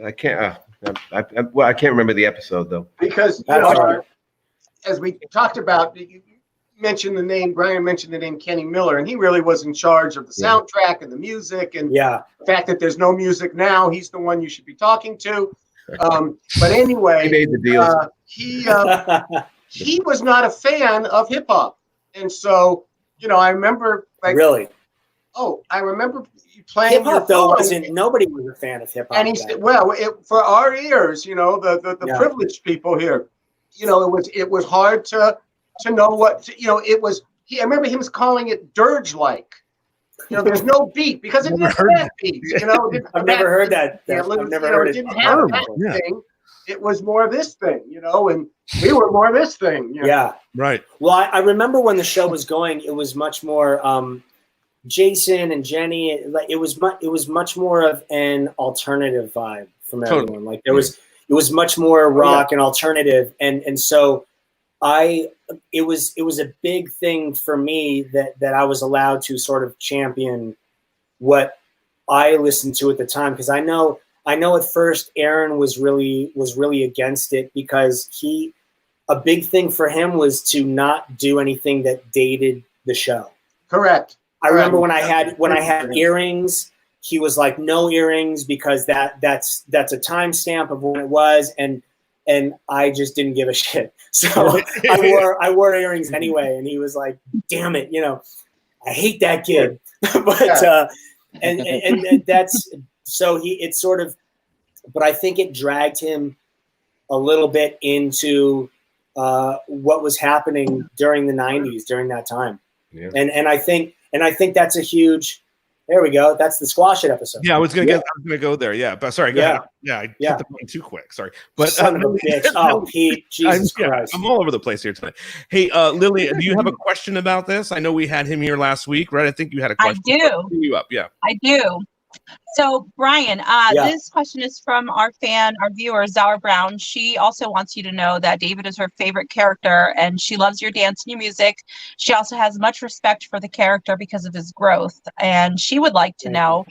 I can't remember the episode though. Because you know, as we talked about, you mentioned the name. Brian mentioned the name Kenny Miller, and he really was in charge of the soundtrack and the music, and the fact that there's no music now, he's the one you should be talking to. But anyway, he made the deal. He was not a fan of hip hop, and so you know, I remember like really. Oh, I remember playing hip hop though wasn't. Nobody was a fan of hip hop. And he said, "Well, for our ears, you know, the privileged people here, you know, it was hard to know what you know. It was. I remember him calling it dirge-like. You know, there's no beat because it didn't have beats. You know, I've never heard that. I've never heard it. It didn't have that thing. It was more this thing, you know, and we were more this thing. You know? Yeah, right. Well, I remember when the show was going, it was much more Jason and Jenny. It was much more of an alternative vibe from everyone. Like it was much more rock and alternative, and so it was a big thing for me that I was allowed to sort of champion what I listened to at the time, because I know at first Aaron was really against it because a big thing for him was to not do anything that dated the show. Correct. I remember when I had earrings, he was like, no earrings because that's a timestamp of when it was, and I just didn't give a shit. So I wore earrings anyway, and he was like, damn it, you know, I hate that kid. But and that's so it's sort of, but I think it dragged him a little bit into what was happening during the 90s during that time. Yeah. And I think that's a huge. There we go. That's the Squash It episode. Yeah, I was gonna go there. Yeah, but sorry. Go ahead. Yeah, I hit the button too quick. Sorry, but son of a bitch. Oh, Pete, Jesus Christ! I'm all over the place here tonight. Hey, Lily, do you have a question about this? I know we had him here last week, right? I think you had a question. I do. You up? Yeah. I do. So, Brian, this question is from our viewer, Zara Brown. She also wants you to know that David is her favorite character and she loves your dance and your music. She also has much respect for the character because of his growth. And she would like to know,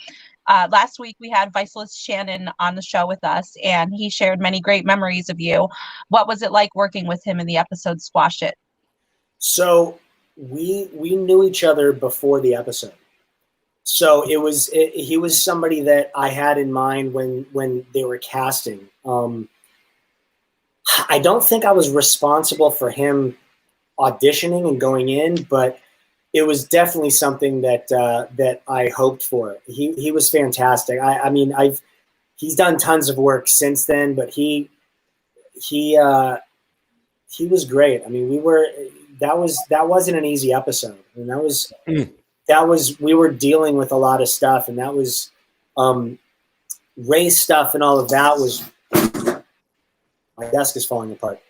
last week we had Viceless Shannon on the show with us and he shared many great memories of you. What was it like working with him in the episode Squash It? So we knew each other before the episode. So he was somebody that I had in mind when they were casting. I don't think I was responsible for him auditioning and going in, but it was definitely something that I hoped for. He was fantastic. I mean, he's done tons of work since then, but he was great. I mean, that wasn't an easy episode. I mean, we were dealing with a lot of stuff, and that was race stuff and all of that was, my desk is falling apart.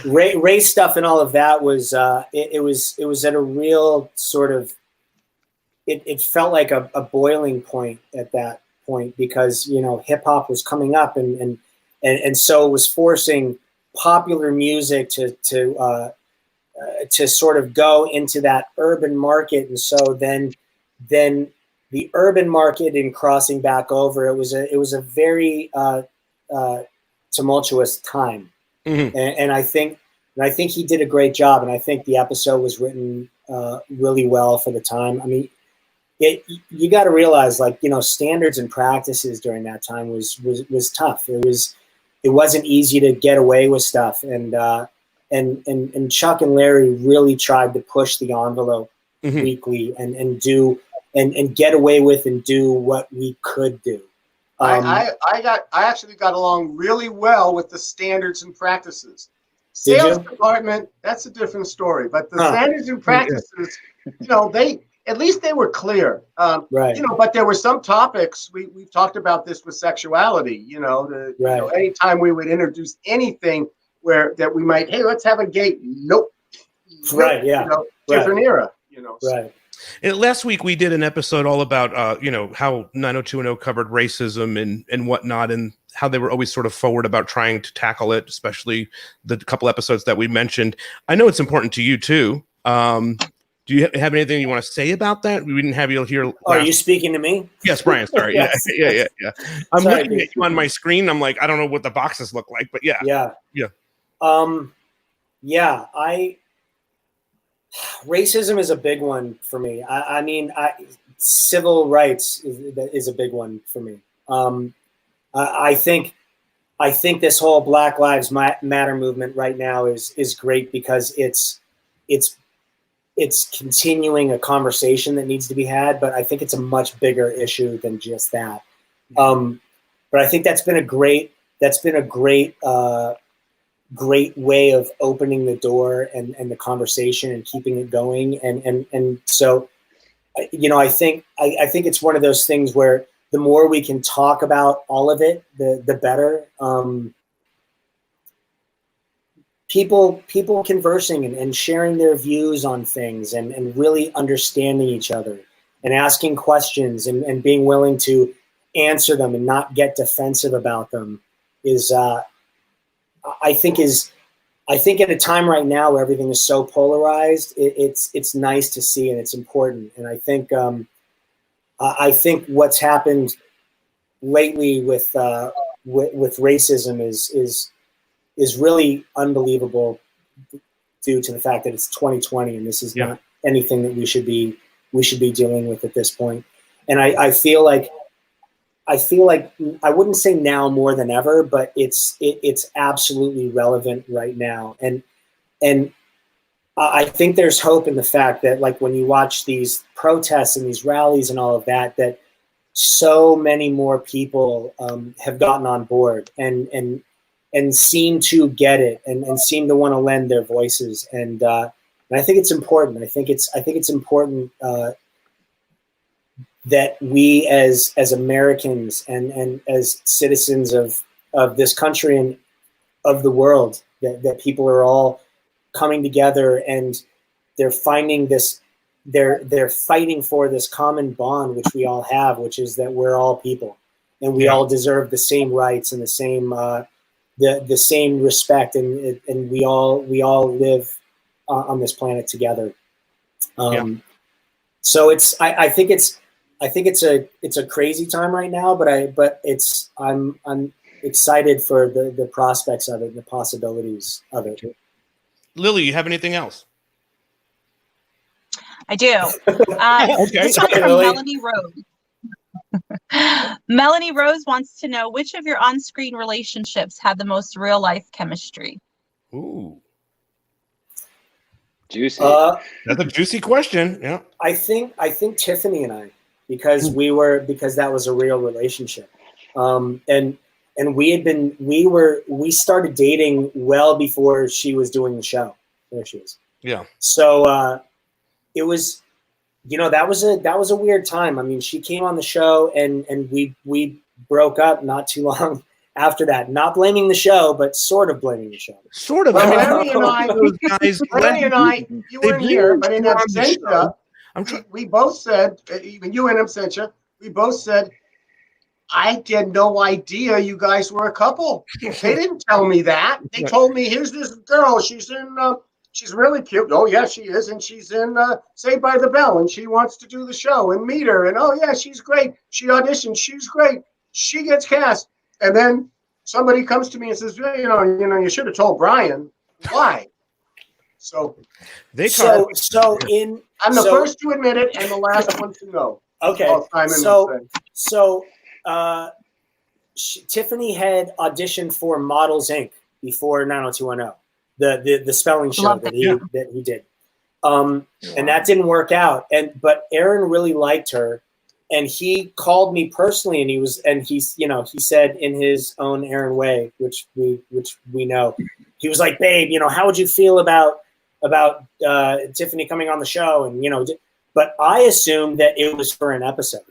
Race stuff and all of that was, it was at a real sort of, it felt like a boiling point at that point because, you know, hip hop was coming up and so it was forcing popular music to sort of go into that urban market. And so then the urban market and crossing back over, it was a very tumultuous time. Mm-hmm. And I think he did a great job. And I think the episode was written really well for the time. I mean, you got to realize, like, you know, standards and practices during that time was tough. It wasn't easy to get away with stuff. And Chuck and Larry really tried to push the envelope weekly and get away with and do what we could do. I actually got along really well with the standards and practices. Sales department, that's a different story. But the standards and practices, you know, at least they were clear. Right. You know, but there were some topics we've talked about this with sexuality. You know, you know, anytime we would introduce anything that we might, hey, let's have a gay. Nope. Right. Yeah. You know, different era. You know. Right. Last week we did an episode all about you know, how 90210 covered racism and whatnot, and how they were always sort of forward about trying to tackle it, especially the couple episodes that we mentioned. I know it's important to you too. Do you have anything you want to say about that? We didn't have you here. Are you speaking to me? Yes, Brian. Sorry. Yes. Yeah. I'm looking at you on my screen. I'm like, I don't know what the boxes look like, but yeah. Racism is a big one for me. I mean, civil rights is a big one for me. I think this whole Black Lives Matter movement right now is great because it's continuing a conversation that needs to be had, but I think it's a much bigger issue than just that. But I think that's been a great way of opening the door and the conversation and keeping it going. And so, you know, I think it's one of those things where the more we can talk about all of it, the better. People conversing and sharing their views on things and really understanding each other and asking questions and being willing to answer them and not get defensive about them is, I think at a time right now where everything is so polarized, it's nice to see and it's important. And I think what's happened lately with racism is really unbelievable due to the fact that it's 2020 and this is not anything that we should be dealing with at this point. And I feel like I wouldn't say now more than ever, but it's absolutely relevant right now. And I think there's hope in the fact that, like, when you watch these protests and these rallies and all of that, that so many more people have gotten on board and seem to get it and seem to want to lend their voices. And I think it's important. I think it's important that we as Americans and as citizens of this country and of the world, that people are all coming together and they're finding this they're fighting for this common bond, which we all have, which is that we're all people, and we all deserve the same rights and the same the same respect, and we all live on this planet together. So I think it's a crazy time right now, but I'm excited for the prospects of it and the possibilities of it. Lily, you have anything else? I do. This one from Melanie Rose. Melanie Rose wants to know which of your on-screen relationships had the most real-life chemistry. Ooh, juicy. That's a juicy question. Yeah, I think Tiffany and I, because that was a real relationship, and we started dating well before she was doing the show. There she is. Yeah. So it was, that was a weird time. I mean, she came on the show and we broke up not too long after that. Not blaming the show, but sort of blaming the show. Sort of. Well, Bernie and I, you weren't here, but in absentia, we both said, even you in absentia, we both said, I had no idea you guys were a couple. They didn't tell me that. They told me, here's this girl. She's in, she's really cute. Oh, yeah, she is. And she's in Saved by the Bell. And she wants to do the show and meet her. And, oh, yeah, she's great. She auditioned. She's great. She gets cast. And then somebody comes to me and says, you should have told Brian. Why? So I'm the first to admit it and the last one to know. Okay. Tiffany had auditioned for Models Inc. before 90210, the spelling show that he did, and that didn't work out. But Aaron really liked her, and he called me personally, and he said in his own Aaron way, which we know, he was like, babe, how would you feel about Tiffany coming on the show, and but I assumed that it was for an episode.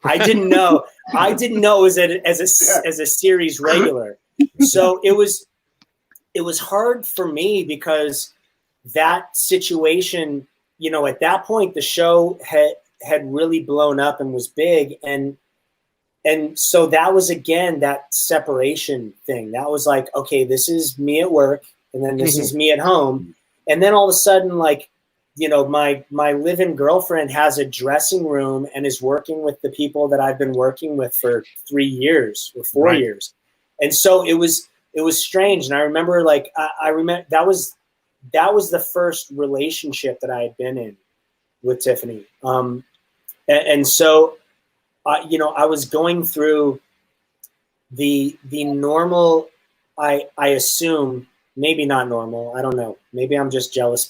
I didn't know. It was as a series regular. So it was hard for me because that situation, at that point the show had really blown up and was big, and so that was again that separation thing. That was like, okay, this is me at work, and then this is me at home, and then all of a sudden, like, my live-in girlfriend has a dressing room and is working with the people that I've been working with for 3 years or 4 years. And so it was strange. And I remember, like, I remember that was the first relationship that I had been in with Tiffany. And so, I was going through the normal, I assume, maybe not normal. I don't know. Maybe I'm just jealous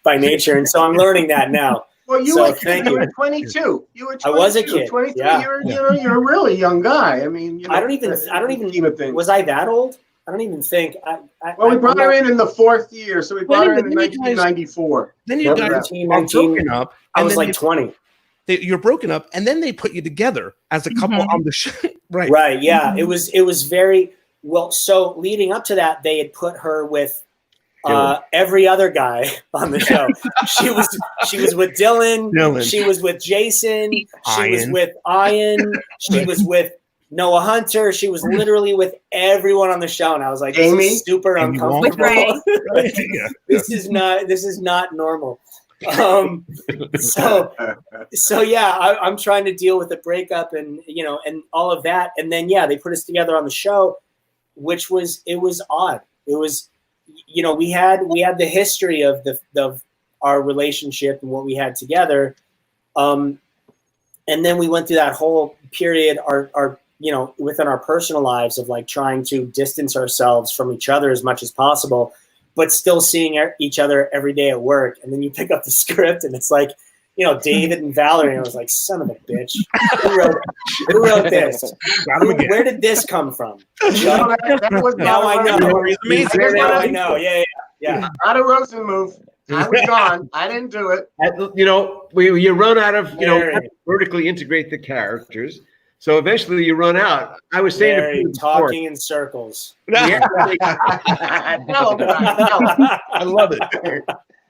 by nature, and so I'm learning that now. Well, you were 22. You were 22. I was a kid. 23. Yeah. You're a really young guy. I mean, I don't even. Was I that old? I don't even think. We brought her in the 4th year, so we brought her in 1994. Then you guys are broken up. I was like 20. You're broken up, and then they put you together as a couple on the show. Right. Yeah. It was very. Well, so leading up to that, they had put her with every other guy on the show. She was with Dylan. She was with Jason. She was with Ian. She was with Noah Hunter. She was literally with everyone on the show, and I was like, "This is super uncomfortable. This is not normal." So yeah, I'm trying to deal with the breakup and and all of that, and then they put us together on the show. Which was odd. It was, we had the history of our relationship and what we had together, and then we went through that whole period, our within our personal lives of like trying to distance ourselves from each other as much as possible, but still seeing each other every day at work. And then you pick up the script and it's like, David and Valerie, and I was like, son of a bitch. Who wrote this? Where did this come from? Now I know. Now I know. Yeah. Not a Rosen move. I was gone. I didn't do it. You run out of, vertically integrate the characters. So eventually you run out. I was saying talking in circles. Yeah. No. I love it.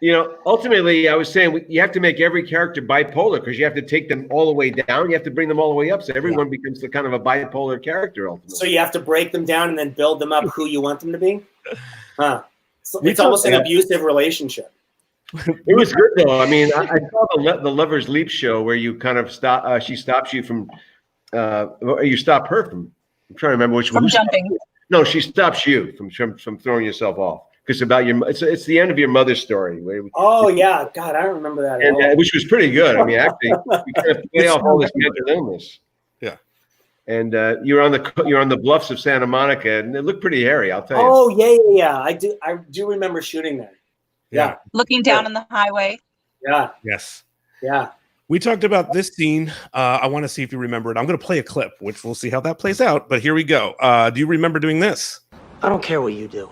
You know, ultimately, I was saying you have to make every character bipolar because you have to take them all the way down. You have to bring them all the way up, so everyone becomes the kind of a bipolar character. Ultimately, so you have to break them down and then build them up who you want them to be. Huh? So it's almost an abusive relationship. It was good though. I mean, I saw the Lovers Leap show where you kind of stop. She stops you from. You stop her from. I'm trying to remember which one. From jumping. No, she stops you from throwing yourself off. It's about your. It's the end of your mother's story. Oh yeah, God, I don't remember that. And, which was pretty good. I mean, actually, you kind of play off all this mental illness. Yeah. And you're on the bluffs of Santa Monica, and it looked pretty hairy. I'll tell you. Oh yeah. I do remember shooting there. Yeah. Looking down on the highway. Yeah. Yes. Yeah. We talked about this scene. I want to see if you remember it. I'm going to play a clip, which we'll see how that plays out. But here we go. Do you remember doing this? I don't care what you do.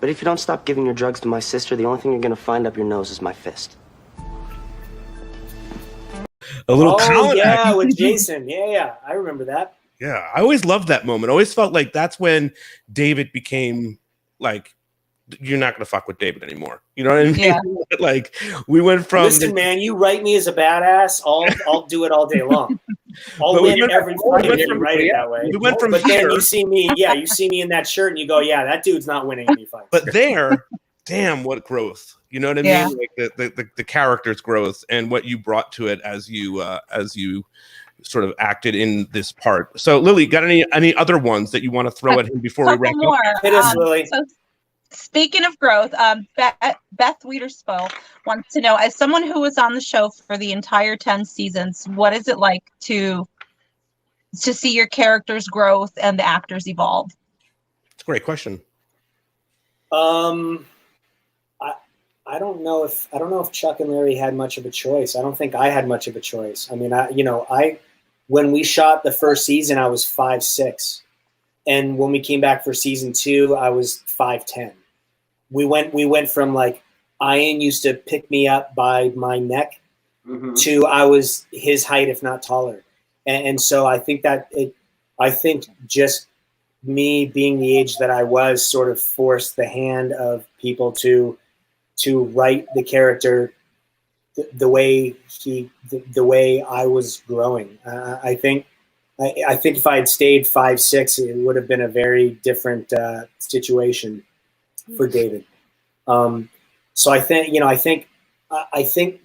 But if you don't stop giving your drugs to my sister, the only thing you're going to find up your nose is my fist. A little with Jason. Yeah. I remember that. Yeah. I always loved that moment. I always felt like that's when David became like, you're not going to fuck with David anymore. You know what I mean? Yeah. Like we went from. Listen, man, you write me as a badass. I'll do it all day long. I'll win every fight if you write it that way. We went from but here. Then you see me in that shirt and you go, yeah, that dude's not winning any fights. But there, damn, what growth. You know what I mean? Like the character's growth and what you brought to it as you sort of acted in this part. So Lily, got any other ones that you want to throw at him before we wrap up? Hit us, Lily. So speaking of growth, Beth Wiederspo wants to know, as someone who was on the show for the entire 10 seasons, what is it like to see your character's growth and the actors evolve? It's a great question. I don't know if Chuck and Larry had much of a choice. I don't think I had much of a choice. I mean, when we shot the first season, I was 5'6", and when we came back for season 2, I was 5'10". We went from like Ian used to pick me up by my neck to I was his height, if not taller. And so I think just me being the age that I was sort of forced the hand of people to write the character the way I was growing. I think if I had stayed 5'6", it would have been a very different situation for David. So I think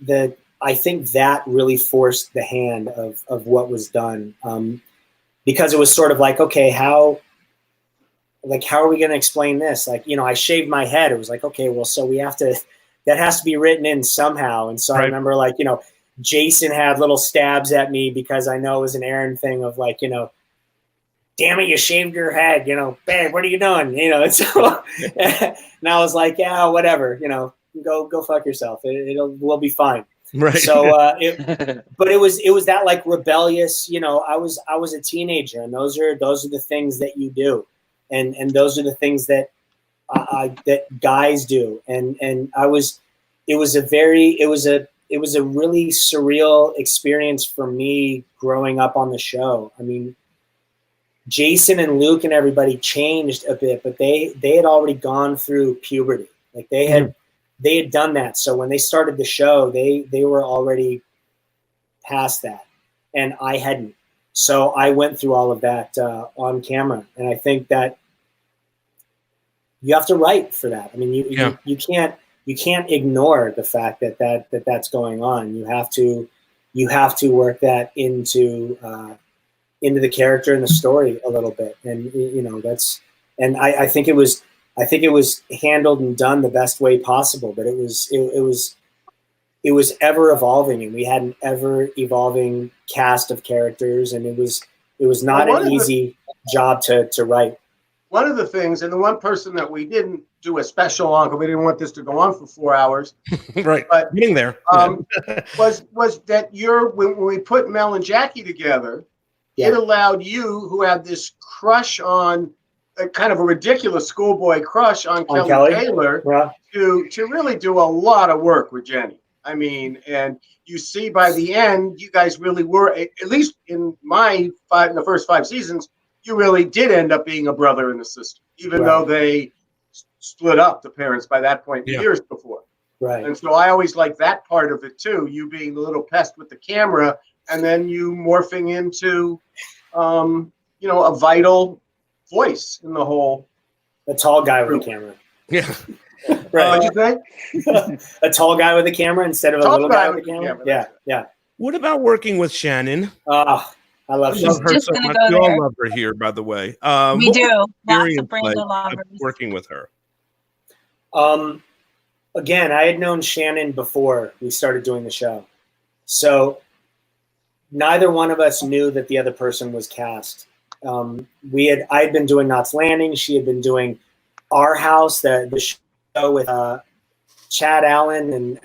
that really forced the hand of what was done, because it was sort of like, okay, how are we going to explain this? Like, I shaved my head. It was like, okay, well, so that has to be written in somehow. And so I remember Jason had little stabs at me because I know it was an Aaron thing of like, damn it, you shaved your head, babe, what are you doing? And so, and I was like, yeah, whatever, go fuck yourself. We'll be fine. Right. So, but it was that like rebellious, I was a teenager, and those are the things that you do. And those are the things that that guys do. And it was a really surreal experience for me growing up on the show. I mean, Jason and Luke and everybody changed a bit, but they had already gone through puberty. Like they had done that. So when they started the show, they were already past that, and I hadn't. So I went through all of that on camera, and I think that you have to write for that. I mean, you can't ignore the fact that that's going on. You have to work that into the character and the story a little bit, and I think it was handled and done the best way possible. But it was ever evolving, and we had an ever evolving cast of characters, and it was not an easy job to write. One of the things, and the one person that we didn't do a special on because we didn't want this to go on for 4 hours, right? But getting there was that when we put Mel and Jackie together, it allowed you, who had this crush on kind of a ridiculous schoolboy crush on Kelly Taylor, to really do a lot of work with Jenny. I mean, and you see by the end, you guys really were, at least in the first 5 seasons, you really did end up being a brother and a sister, even though they split up, the parents, by that point, years before. Right. And so I always like that part of it too. You being the little pest with the camera, and then you morphing into, a vital voice in the whole. A tall guy with a camera. Yeah. Right. What'd you say? A tall guy with a camera instead of a little guy with a camera. Yeah, yeah. What about working with Shannon? I love her just so gonna much. go We all there. love her here, by the way. We what do. was the Lots experience of Brando like lovers. working with her. Again, I had known Shannon before we started doing the show. So neither one of us knew that the other person was cast. I had been doing Knots Landing. She had been doing Our House, the show with Chad Allen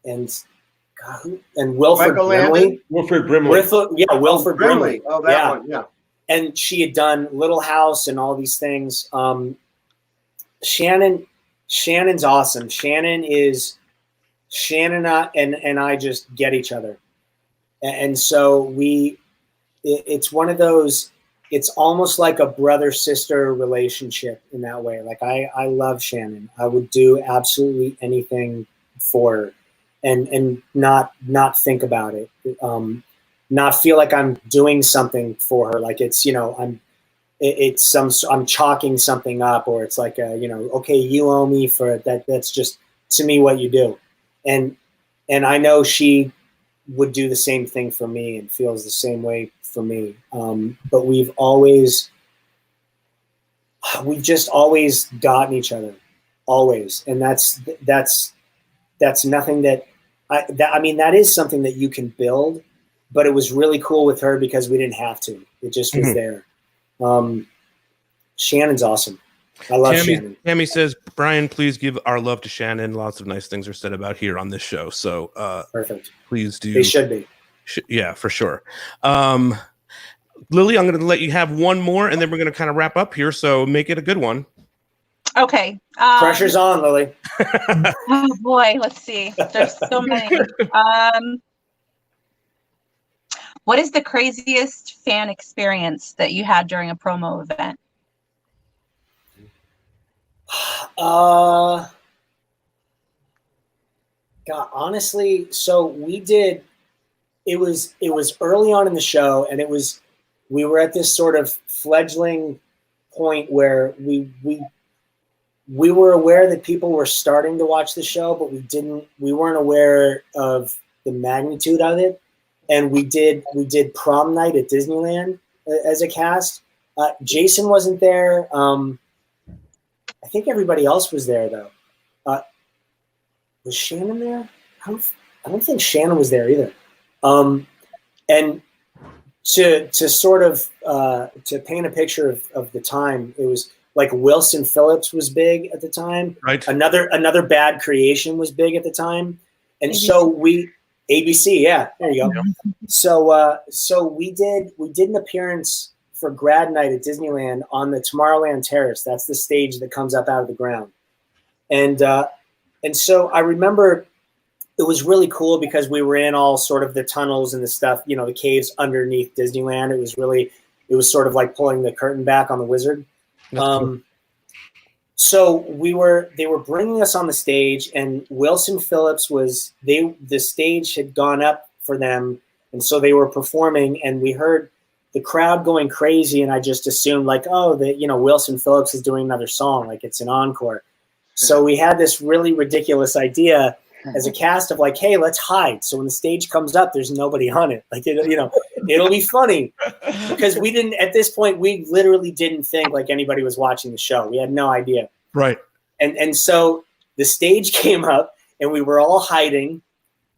and Wilford Brimley. Wilford Brimley. Wilford Brimley. Oh, that one, yeah. And she had done Little House and all these things. Shannon's awesome. Shannon and I just get each other. And so it's one of those, it's almost like a brother-sister relationship in that way. Like I love Shannon. I would do absolutely anything for her and not think about it. Not feel like I'm doing something for her. Like it's, I'm chalking something up, or it's like okay, you owe me for that. That's just to me what you do. And I know she would do the same thing for me and feels the same way for me. But we've just always gotten each other, always. And that's nothing that is something that you can build, but it was really cool with her because we didn't have to. It just was there. Shannon's awesome. I love Shannon. Tammy says, Brian, please give our love to Shannon. Lots of nice things are said about here on this show. So perfect. Please do. They should be. Yeah, for sure. Lily, I'm going to let you have one more, and then we're going to kind of wrap up here. So make it a good one. Okay. Pressure's on, Lily. Oh boy, let's see. There's so many. What is the craziest fan experience that you had during a promo event? God, honestly, so we did. It was early on in the show, and we were at this sort of fledgling point where we were aware that people were starting to watch the show, but we weren't aware of the magnitude of it. And we did prom night at Disneyland as a cast. Jason wasn't there. I think everybody else was there though. Was Shannon there? I don't think Shannon was there either. And to sort of to paint a picture of the time, it was like Wilson Phillips was big at the time. Right. Another Bad Creation was big at the time, and ABC. so ABC, yeah, there you go. So we did an appearance for grad night at Disneyland on the Tomorrowland Terrace. That's the stage that comes up out of the ground, and so I remember it was really cool because we were in all sort of the tunnels and the stuff, the caves underneath Disneyland. It was sort of like pulling the curtain back on the Wizard. Cool. So they were bringing us on the stage, and Wilson Phillips the stage had gone up for them, and so they were performing, and we heard the crowd going crazy, and I just assumed like, oh, Wilson Phillips is doing another song, like it's an encore. So we had this really ridiculous idea as a cast of like, hey, let's hide. So when the stage comes up, there's nobody on it. Like, it'll be funny because at this point, we literally didn't think like anybody was watching the show. We had no idea. Right. And so the stage came up and we were all hiding,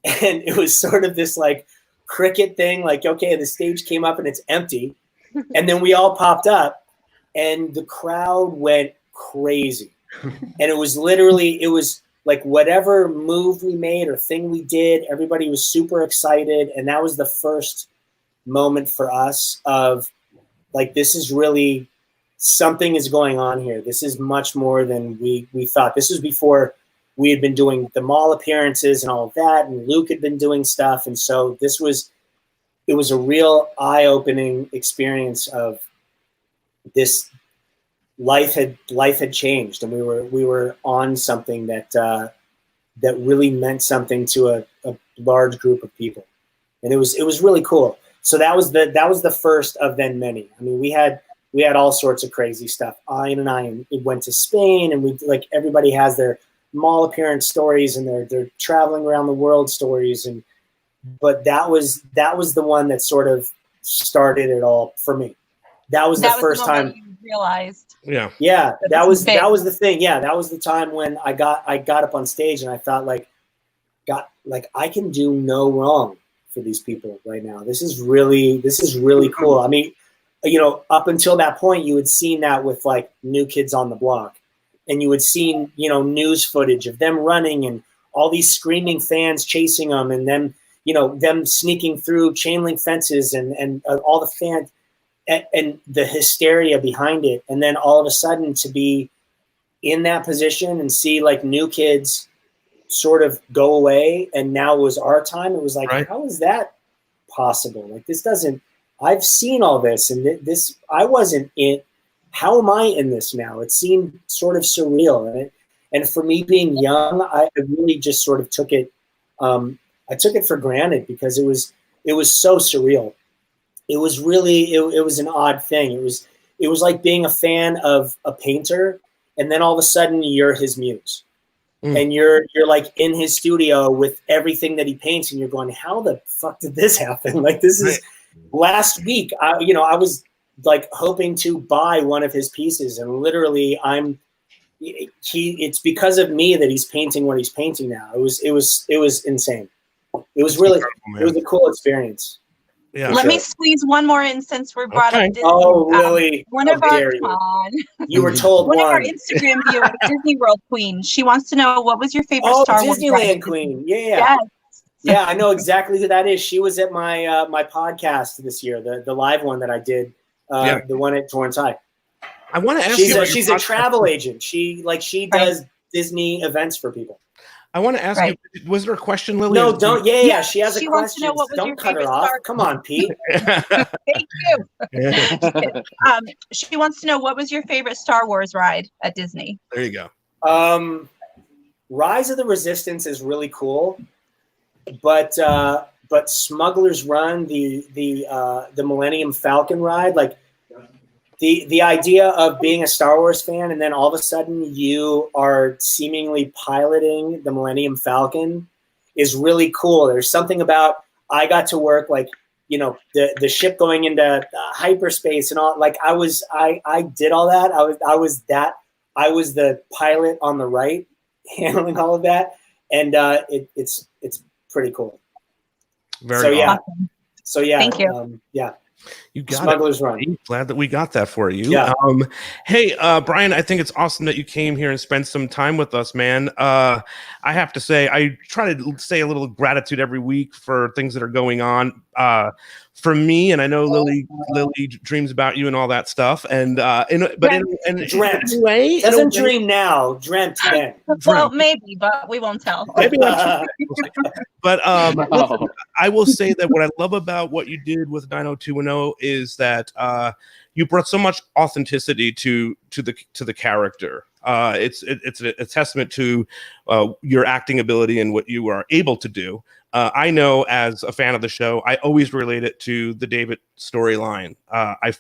and it was sort of this like cricket thing. Like, okay, the stage came up and it's empty. And then we all popped up and the crowd went crazy. And it was like whatever move we made or thing we did, everybody was super excited. And that was the first moment for us of like, this is really something is going on here. This is much more than we thought. This was before we had been doing the mall appearances and all of that. And Luke had been doing stuff. And so it was a real eye-opening experience of this life had changed, and we were on something that that really meant something to a large group of people, and it was really cool. So that was the first of then many. I mean, we had all sorts of crazy stuff. Ian and I went to Spain, and we like everybody has their mall appearance stories and their traveling around the world stories, but that was the one that sort of started it all for me. That was the first time you realized. Yeah, that was the thing. Yeah, that was the time when I got up on stage and I thought like I can do no wrong for these people right now. This is really cool. I mean, you know, up until that point, you had seen that with like New Kids on the Block, and you had seen, you know, news footage of them running and all these screaming fans chasing them, and them, you know, them sneaking through chain link fences and all the fans and the hysteria behind it. And then all of a sudden to be in that position and see like New Kids sort of go away, and now it was our time. It was like, How is that possible? Like, this doesn't, I've seen all this, and this, I wasn't in, how am I in this now? It seemed sort of surreal. And for me being young, I really just sort of took it, I took it for granted because it was so surreal. It was really, it was an odd thing. It was like being a fan of a painter, and then all of a sudden you're his muse. And you're like in his studio with everything that he paints, and you're going, how the fuck did this happen? Like, this is last week. I was like hoping to buy one of his pieces, and literally it's because of me that he's painting what he's painting now. It was insane. It was really, it was a cool experience. Yeah. Let me squeeze one more in since we're brought up Disney. Oh, Lily. One of our You were told one of our Instagram viewers, Disney World Queen. She wants to know, what was your favorite Star Wars Disneyland Queen. Yeah. Yeah, I know exactly who that is. She was at my my podcast this year, the live one that I did, the one at Torrance High. I want to ask she's a travel agent. She does Disney events for for people. I want to ask you, was there a question, Lily? No, don't. Yeah. She has a question. Wants to know what was don't your cut her favorite off. Star Come on, Pete. Thank you. She wants to know, what was your favorite Star Wars ride at Disney? There you go. Rise of the Resistance is really cool, but Smuggler's Run, the Millennium Falcon ride, like the idea of being a Star Wars fan and then all of a sudden you are seemingly piloting the Millennium Falcon is really cool. There's something about, I got to work like, you know, the ship going into hyperspace and all, like I did all that. I was the pilot on the right handling all of that. And it's pretty cool. Very awesome. So yeah. Thank you. Yeah. You got Smuggler's it. Run. Glad that we got that for you. Yeah. Hey, Brian, I think it's awesome that you came here and spent some time with us, man. I have to say, I try to say a little gratitude every week for things that are going on for me, and I know Lily dreams about you and all that stuff. And dreamt. Way, doesn't dream now, dreamt then. Well, maybe, but we won't tell. Maybe but I will say that what I love about what you did with 90210 is that you brought so much authenticity to the character. It's a testament to your acting ability and what you are able to do. I know, as a fan of the show, I always relate it to the David storyline. I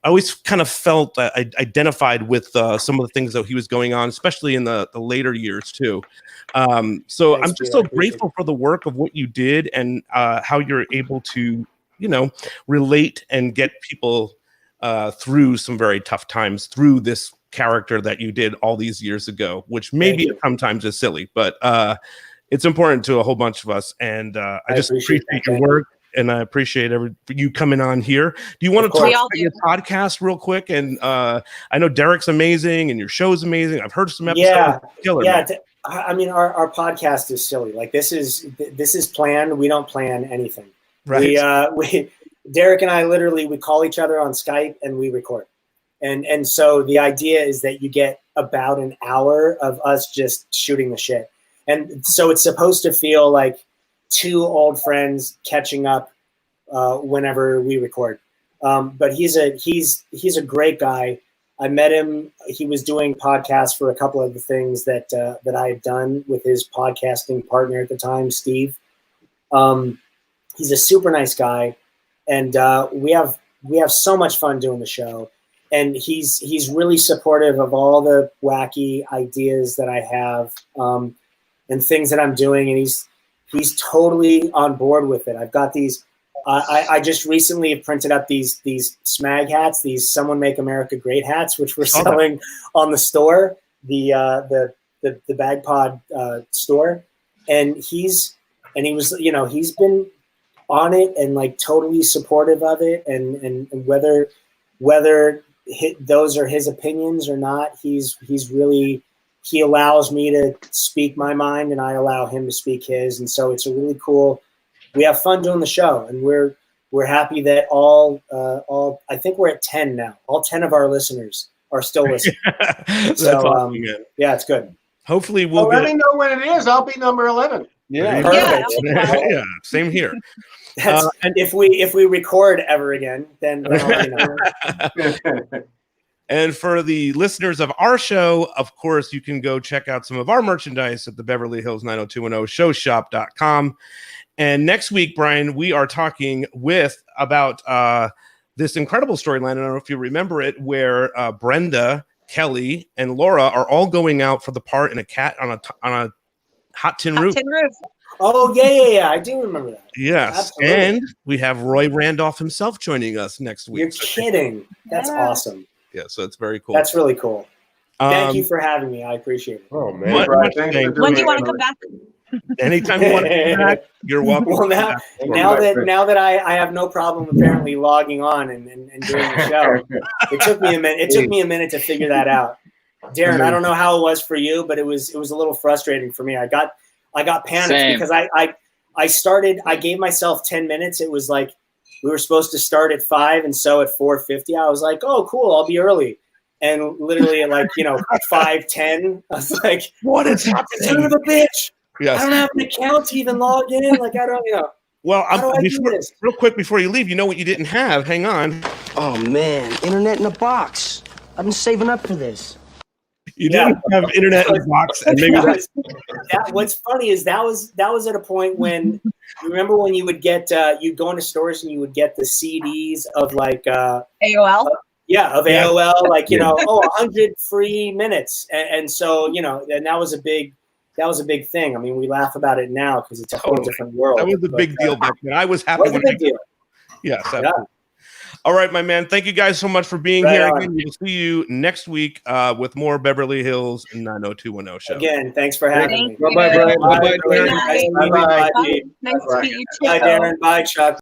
always kind of felt I identified with some of the things that he was going on, especially in the later years too. So I'm just so grateful for the work of what you did and how you're able to, relate and get people through some very tough times through this character that you did all these years ago, which maybe sometimes is silly, but it's important to a whole bunch of us. And I just appreciate your work, and I appreciate you coming on here. Do you want to talk about your podcast real quick? And I know Derek's amazing and your show's amazing. I've heard some episodes. I mean, our podcast is silly. Like, this is planned. We don't plan anything. Right. We Derek and I literally, we call each other on Skype and we record. And so the idea is that you get about an hour of us just shooting the shit. And so it's supposed to feel like two old friends catching up whenever we record. But he's a great guy. I met him. He was doing podcasts for a couple of the things that I had done with his podcasting partner at the time, Steve. He's a super nice guy, and we have so much fun doing the show. And he's really supportive of all the wacky ideas that I have and things that I'm doing, and he's totally on board with it. I've got these. I just recently printed up these SMAG hats, these "Someone Make America Great" hats, which we're selling on the store, the BagPod store, and he was, he's been on it and like totally supportive of it, and whether those are his opinions or not, he allows me to speak my mind and I allow him to speak his, and so it's a really cool. We have fun doing the show, and we're happy that all I think we're at 10 now. All 10 of our listeners are still listening. That's so awesome, yeah, it's good. Hopefully we'll let me know when it is. I'll be number 11. Yeah, perfect. Yeah, same here. And if we record ever again, then I'll let you know. And for the listeners of our show, of course, you can go check out some of our merchandise at the Beverly Hills 90210 showshop.com. And next week, Brian, we are talking about this incredible storyline. I don't know if you remember it, where Brenda, Kelly, and Laura are all going out for the part in a cat on a hot tin roof. Oh, yeah. I do remember that. Yes. Absolutely. And we have Roy Randolph himself joining us next week. You're kidding. That's awesome. Yeah, so it's very cool. That's really cool. Thank you for having me. I appreciate it. Oh, man. When do you want to come back? Anytime you want to come back, you're welcome. Well, now that I have no problem apparently logging on and doing the show, it took me a minute. It took me a minute to figure that out. Darren, I don't know how it was for you, but it was a little frustrating for me. I got panicked because I gave myself 10 minutes. It was like we were supposed to start at 5, and so at 4:50, I was like, "Oh, cool, I'll be early." And literally at 5:10, I was like, "What is happening? Son of a bitch! Yes. I don't have an account to even log in. Like I don't, Well, real quick before you leave, you know what you didn't have? Hang on. Oh man, internet in a box. I've been saving up for this. You didn't have internet in a box, and maybe what's funny is that was at a point when remember when you would get you'd go into stores and you would get the CDs of AOL. Of AOL, 100 free minutes, and so and that was a big thing. I mean, we laugh about it now because it's a whole different world. That was a big deal back then. I was happy. It was a big deal. Yes. Yeah. All right, my man. Thank you guys so much for being here. Again, we'll see you next week with more Beverly Hills 90210 show. Again, thanks for having me. Bye-bye, Brian. Bye-bye, Darren. Nice to meet you too. Bye, Darren. Bye, Chuck.